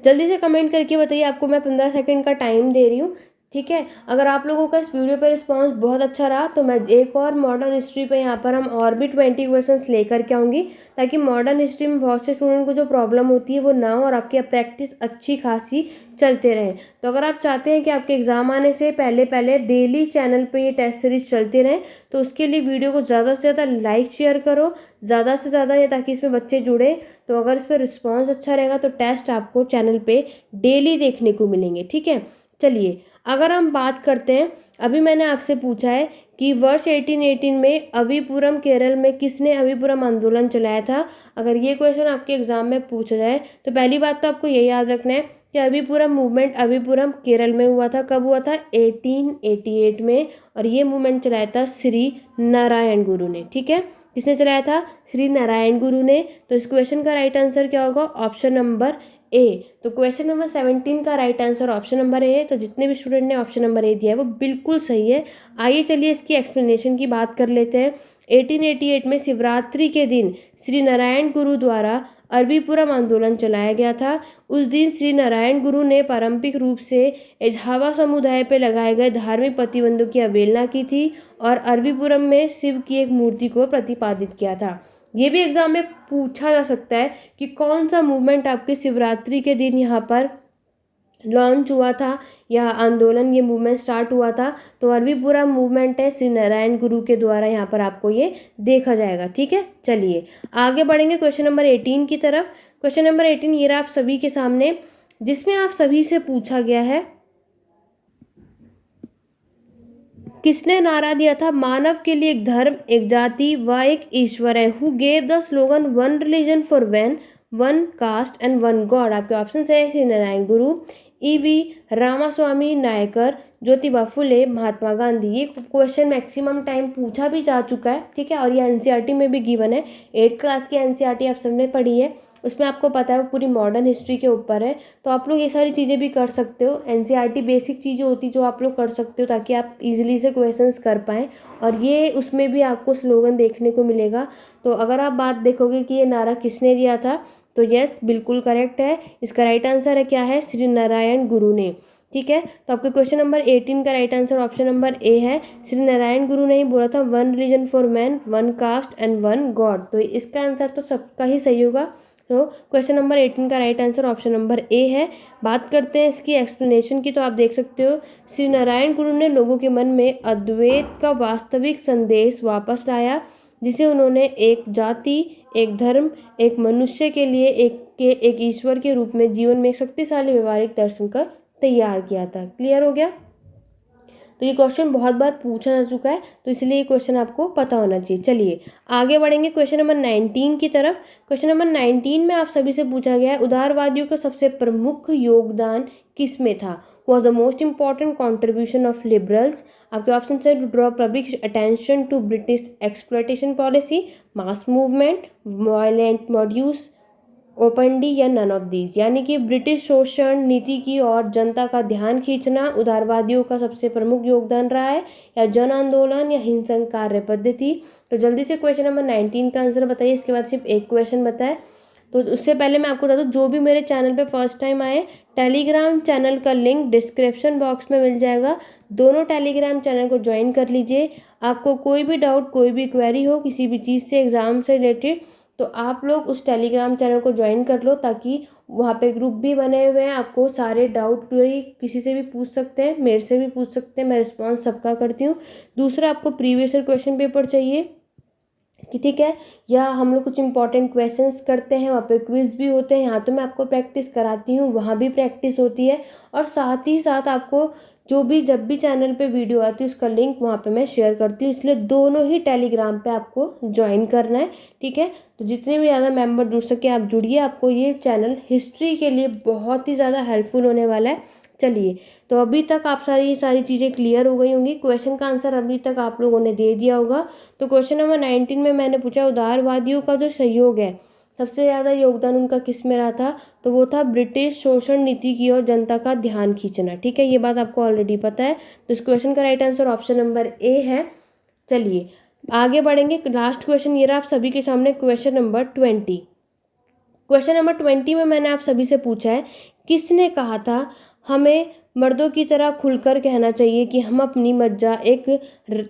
जल्दी से कमेंट करके बताइए, आपको मैं 15 सेकंड का टाइम दे रही हूँ। ठीक है, अगर आप लोगों का इस वीडियो पर रिस्पांस बहुत अच्छा रहा तो मैं एक और मॉडर्न हिस्ट्री पे यहाँ पर हम और भी 20 क्वेश्चंस लेकर के आऊँगी, ताकि मॉडर्न हिस्ट्री में बहुत से स्टूडेंट को जो प्रॉब्लम होती है वो ना हो और आपकी प्रैक्टिस अच्छी खासी चलते रहे। तो अगर आप चाहते हैं कि आपके एग्ज़ाम आने से पहले पहले डेली चैनल पे ये टेस्ट सीरीज चलते रहें, तो उसके लिए वीडियो को ज़्यादा से ज़्यादा लाइक शेयर करो, ज़्यादा से ज़्यादा, ये ताकि इसमें बच्चे जुड़े। तो अगर इस पर रिस्पॉन्स अच्छा रहेगा तो टेस्ट आपको चैनल पे डेली देखने को मिलेंगे। ठीक है, चलिए अगर हम बात करते हैं, अभी मैंने आपसे पूछा है कि वर्ष 1818 में अरबीपुरम केरल में किसने अरबीपुरम आंदोलन चलाया था। अगर ये क्वेश्चन आपके एग्जाम में पूछा जाए तो पहली बात तो आपको ये याद रखना है कि अरबीपुरम मूवमेंट अरबीपुरम केरल में हुआ था। कब हुआ था? 1888 में, और ये मूवमेंट चलाया था श्री नारायण गुरु ने। ठीक है, किसने चलाया था? श्री नारायण गुरु ने। तो इस क्वेश्चन का राइट आंसर क्या होगा? Option number A. तो क्वेश्चन नंबर 17 का right answer option number A है। तो जितने भी स्टूडेंट ने ऑप्शन नंबर ए दिया है वो बिल्कुल सही है। आइए चलिए इसकी एक्सप्लेनेशन की बात कर लेते हैं। 1888 में शिवरात्रि के दिन श्री नारायण गुरु द्वारा अरबीपुरम आंदोलन चलाया गया था। उस दिन श्री नारायण गुरु ने पारंपरिक रूप से एझावा समुदाय पर लगाए गए धार्मिक प्रतिबंधों की अवहेलना की थी और अरबीपुरम में शिव की एक मूर्ति को प्रतिपादित किया था। ये भी एग्जाम में पूछा जा सकता है कि कौन सा मूवमेंट आपके शिवरात्रि के दिन यहाँ पर लॉन्च हुआ था या आंदोलन, ये मूवमेंट स्टार्ट हुआ था। तो अरबीपुरम मूवमेंट है श्री नारायण गुरु के द्वारा यहाँ पर आपको ये देखा जाएगा। ठीक है, चलिए आगे बढ़ेंगे क्वेश्चन नंबर 18 की तरफ। क्वेश्चन नंबर 18 ये रहा आप सभी के सामने, जिसमें आप सभी से पूछा गया है किसने नारा दिया था मानव के लिए एक धर्म, एक जाति व एक ईश्वर है? Who gave the slogan one religion for man, one cast and one God? आपके ऑप्शन है श्री नारायण गुरु, ईवी रामास्वामी नायकर, ज्योतिबा फुले, महात्मा गांधी। ये क्वेश्चन मैक्सिमम टाइम पूछा भी जा चुका है। ठीक है, और ये एनसीईआरटी में भी गिवन है। 8th क्लास की एनसीईआरटी आप सबने पढ़ी है, उसमें आपको पता है वो पूरी मॉडर्न हिस्ट्री के ऊपर है। तो आप लोग ये सारी चीज़ें भी कर सकते हो। एनसीईआरटी बेसिक चीज़ें होती जो आप लोग कर सकते हो ताकि आप इजीली से क्वेश्चंस कर पाएँ। और ये उसमें भी आपको स्लोगन देखने को मिलेगा। तो अगर आप बात देखोगे कि ये नारा किसने दिया था, तो यस बिल्कुल करेक्ट है। इसका राइट आंसर है क्या है? श्री नारायण गुरु ने। ठीक है, तो आपके क्वेश्चन नंबर 18 का right answer option number A है। श्री नारायण गुरु ने ही बोला था one religion for man, one cast and one God. तो इसका आंसर तो सबका ही सही होगा। तो क्वेश्चन नंबर 18 का right answer option number A है। बात करते हैं इसकी एक्सप्लेनेशन की। तो आप देख सकते हो श्री नारायण गुरु ने लोगों के मन में अद्वैत का वास्तविक संदेश वापस लाया, जिसे उन्होंने एक जाति, एक धर्म, एक मनुष्य के लिए एक ईश्वर के रूप में जीवन में एक शक्तिशाली व्यवहारिक दर्शन कर तैयार किया था। क्लियर हो गया? तो ये क्वेश्चन बहुत बार पूछा जा चुका है, तो इसलिए ये क्वेश्चन आपको पता होना चाहिए। चलिए आगे बढ़ेंगे क्वेश्चन नंबर 19 की तरफ। क्वेश्चन नंबर 19 में आप सभी से पूछा गया है उदारवादियों का सबसे प्रमुख योगदान किस में था? Was the most important contribution of liberals? आपके ऑप्शन है to draw public attention to British exploitation policy, mass movement, violent modes, ओपनडी या नन ऑफ दीज। यानी कि ब्रिटिश शोषण नीति की और जनता का ध्यान खींचना उदारवादियों का सबसे प्रमुख योगदान रहा है, या जन आंदोलन या हिंसक कार्य पद्धति? तो जल्दी से क्वेश्चन नंबर 19 का आंसर बताइए। इसके बाद सिर्फ एक क्वेश्चन बताए। तो उससे पहले मैं आपको बता दूं, जो भी मेरे चैनल पे फर्स्ट टाइम आए, टेलीग्राम चैनल का लिंक डिस्क्रिप्शन बॉक्स में मिल जाएगा। दोनों टेलीग्राम चैनल को ज्वाइन कर लीजिए। आपको कोई भी डाउट, कोई भी क्वेरी हो किसी भी चीज़ से, एग्ज़ाम से रिलेटेड, तो आप लोग उस टेलीग्राम चैनल को ज्वाइन कर लो, ताकि वहाँ पे ग्रुप भी बने हुए हैं। आपको सारे डाउट क्वेरी किसी से भी पूछ सकते हैं, मेरे से भी पूछ सकते हैं, मैं रिस्पॉन्स सबका करती हूँ। दूसरा, आपको प्रीवियस ईयर क्वेश्चन पेपर चाहिए कि ठीक है, या हम लोग कुछ इंपॉर्टेंट क्वेश्चंस करते हैं, वहाँ पे क्विज भी होते हैं। यहाँ तो मैं आपको प्रैक्टिस कराती हूँ, वहाँ भी प्रैक्टिस होती है। और साथ ही साथ आपको जब भी चैनल पे वीडियो आती है उसका लिंक वहाँ पे मैं शेयर करती हूँ, इसलिए दोनों ही टेलीग्राम पे आपको ज्वाइन करना है। ठीक है, तो जितने भी ज़्यादा मेंबर जुड़ सके आप जुड़िए। आपको ये चैनल हिस्ट्री के लिए बहुत ही ज़्यादा हेल्पफुल होने वाला है। चलिए, तो अभी तक आप सारी चीज़ें क्लियर हो गई होंगी। क्वेश्चन का आंसर अभी तक आप लोगों ने दे दिया होगा। तो क्वेश्चन नंबर 19 में मैंने पूछा उदारवादियों का जो सहयोग है, सबसे ज़्यादा योगदान उनका किस में रहा था? तो वो था ब्रिटिश शोषण नीति की ओर जनता का ध्यान खींचना। ठीक है, ये बात आपको ऑलरेडी पता है। तो इस क्वेश्चन का right answer option number A है। चलिए आगे बढ़ेंगे। लास्ट क्वेश्चन ये रहा आप सभी के सामने, क्वेश्चन नंबर 20। क्वेश्चन नंबर 20 में मैंने आप सभी से पूछा है किसने कहा था हमें मर्दों की तरह खुलकर कहना चाहिए कि हम अपनी मज्जा एक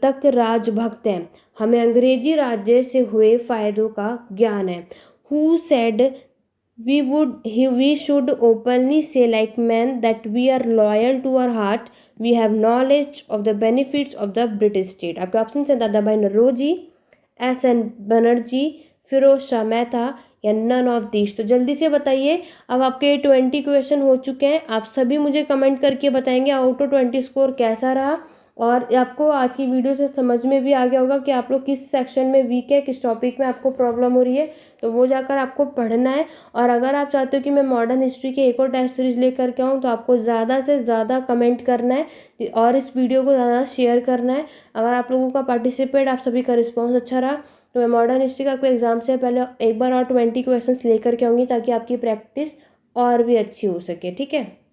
तक राजभक्त हैं, हमें अंग्रेजी राज्य से हुए फायदों का ज्ञान है? Who said we should openly say like men that we are loyal to our heart, we have knowledge of the benefits of the British state? आपके ऑप्शन है दादा भाई नौरोजी, एस.एन. बनर्जी, फिरोज शाह मेहता या नन ऑफ दिस। तो जल्दी से बताइए। अब आपके 20 क्वेश्चन हो चुके हैं। आप सभी मुझे कमेंट करके बताएंगे आउट ऑफ 20 स्कोर कैसा रहा। और आपको आज की वीडियो से समझ में भी आ गया होगा कि आप लोग किस सेक्शन में वीक है, किस टॉपिक में आपको प्रॉब्लम हो रही है। तो वो जाकर आपको पढ़ना है। और अगर आप चाहते हो कि मैं मॉडर्न हिस्ट्री के एक और टेस्ट सीरीज लेकर के आऊँ, तो आपको ज़्यादा से ज़्यादा कमेंट करना है और इस वीडियो को ज़्यादा शेयर करना है। अगर आप लोगों का पार्टिसिपेट, आप सभी का रिस्पॉन्स अच्छा रहा, तो मैं मॉडर्न हिस्ट्री का आपको एग्ज़ाम से पहले एक बार और 20 क्वेश्चंस लेकर के आऊँगी ताकि आपकी प्रैक्टिस और भी अच्छी हो सके, ठीक है।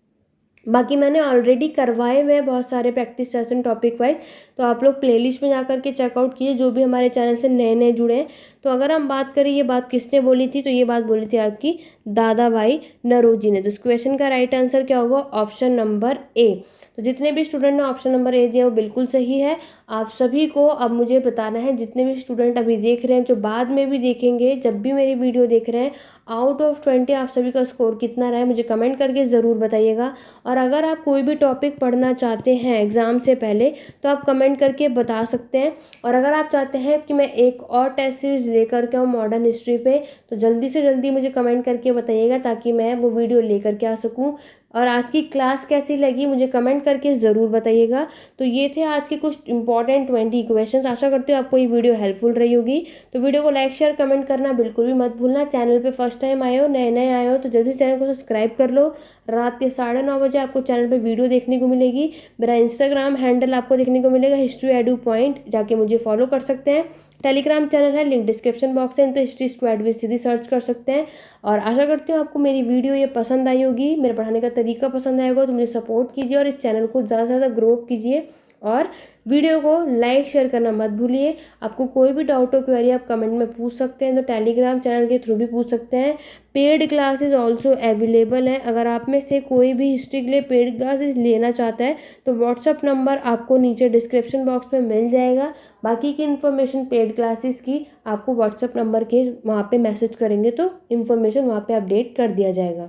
बाकी मैंने ऑलरेडी करवाए हुए हैं बहुत सारे प्रैक्टिस सेशन टॉपिक वाइज, तो आप लोग प्लेलिस्ट में जा कर के चेकआउट कीजिए जो भी हमारे चैनल से नए नए जुड़े हैं। तो अगर हम बात करें ये बात किसने बोली थी, तो ये बात बोली थी आपकी दादा भाई नौरोजी ने। तो इस क्वेश्चन का राइट आंसर क्या होगा, ऑप्शन नंबर ए। तो जितने भी स्टूडेंट ने ऑप्शन नंबर ए दिया वो बिल्कुल सही है। आप सभी को अब मुझे बताना है, जितने भी स्टूडेंट अभी देख रहे हैं, जो बाद में भी देखेंगे, जब भी मेरी वीडियो देख रहे हैं, आउट ऑफ 20 आप सभी का स्कोर कितना रहा है मुझे कमेंट करके ज़रूर बताइएगा। और अगर आप कोई भी टॉपिक पढ़ना चाहते हैं एग्ज़ाम से पहले तो आप कमेंट करके बता सकते हैं। और अगर आप चाहते हैं कि मैं एक और टेस्ट सीरीज़ लेकर के आऊँ मॉडर्न हिस्ट्री पे, तो जल्दी से जल्दी मुझे कमेंट करके बताइएगा ताकि मैं वो वीडियो लेकर के आ सकूँ। और आज की क्लास कैसी लगी मुझे कमेंट करके ज़रूर बताइएगा। तो ये थे आज के कुछ इंपॉर्टेंट 20 क्वेश्चंस। आशा करती हूँ आपको ये वीडियो हेल्पफुल रही होगी। तो वीडियो को लाइक शेयर कमेंट करना बिल्कुल भी मत भूलना। चैनल पे फर्स्ट टाइम आए हो, नए नए आए हो, तो जल्दी से चैनल को सब्सक्राइब कर लो। रात के 9:30 बजे आपको चैनल पर वीडियो देखने को मिलेगी। मेरा इंस्टाग्राम हैंडल आपको देखने को मिलेगा हिस्ट्री एडू पॉइंट, जाके मुझे फॉलो कर सकते हैं। टेलीग्राम चैनल है, लिंक डिस्क्रिप्शन बॉक्स है, तो हिस्ट्री स्क्वाड भी सीधी सर्च कर सकते हैं। और आशा करती हूँ आपको मेरी वीडियो ये पसंद आई होगी, मेरे पढ़ाने का तरीका पसंद आएगा। तो मुझे सपोर्ट कीजिए और इस चैनल को ज़्यादा से ज़्यादा ग्रो कीजिए। और वीडियो को लाइक शेयर करना मत भूलिए। आपको कोई भी डाउट हो, क्वेरी आप कमेंट में पूछ सकते हैं, तो टेलीग्राम चैनल के थ्रू भी पूछ सकते हैं। पेड क्लासेस ऑल्सो अवेलेबल हैं। अगर आप में से कोई भी हिस्ट्री के लिए पेड क्लासेस लेना चाहता है तो व्हाट्सअप नंबर आपको नीचे डिस्क्रिप्शन बॉक्स में मिल जाएगा। बाकी की इन्फॉर्मेशन पेड क्लासेस की आपको व्हाट्सअप नंबर के वहाँ पे मैसेज करेंगे तो इन्फॉर्मेशन वहाँ पे अपडेट कर दिया जाएगा।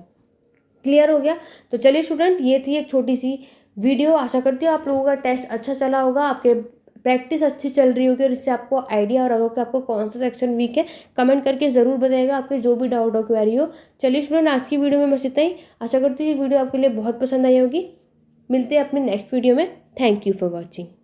क्लियर हो गया। तो चलिए स्टूडेंट, ये थी एक छोटी सी वीडियो। आशा करती हूँ आप लोगों का टेस्ट अच्छा चला होगा, आपके प्रैक्टिस अच्छी चल रही होगी और इससे आपको आइडिया होगा कि आपको कौन सा सेक्शन वीक है। कमेंट करके ज़रूर बताइएगा आपके जो भी डाउट हो, क्वेरी हो। चलिए स्टूडेंट, आज की वीडियो में बस इतना ही। आशा करती हूँ ये वीडियो आपके लिए बहुत पसंद आई होगी। मिलते हैं अपने नेक्स्ट वीडियो में। Thank you for watching.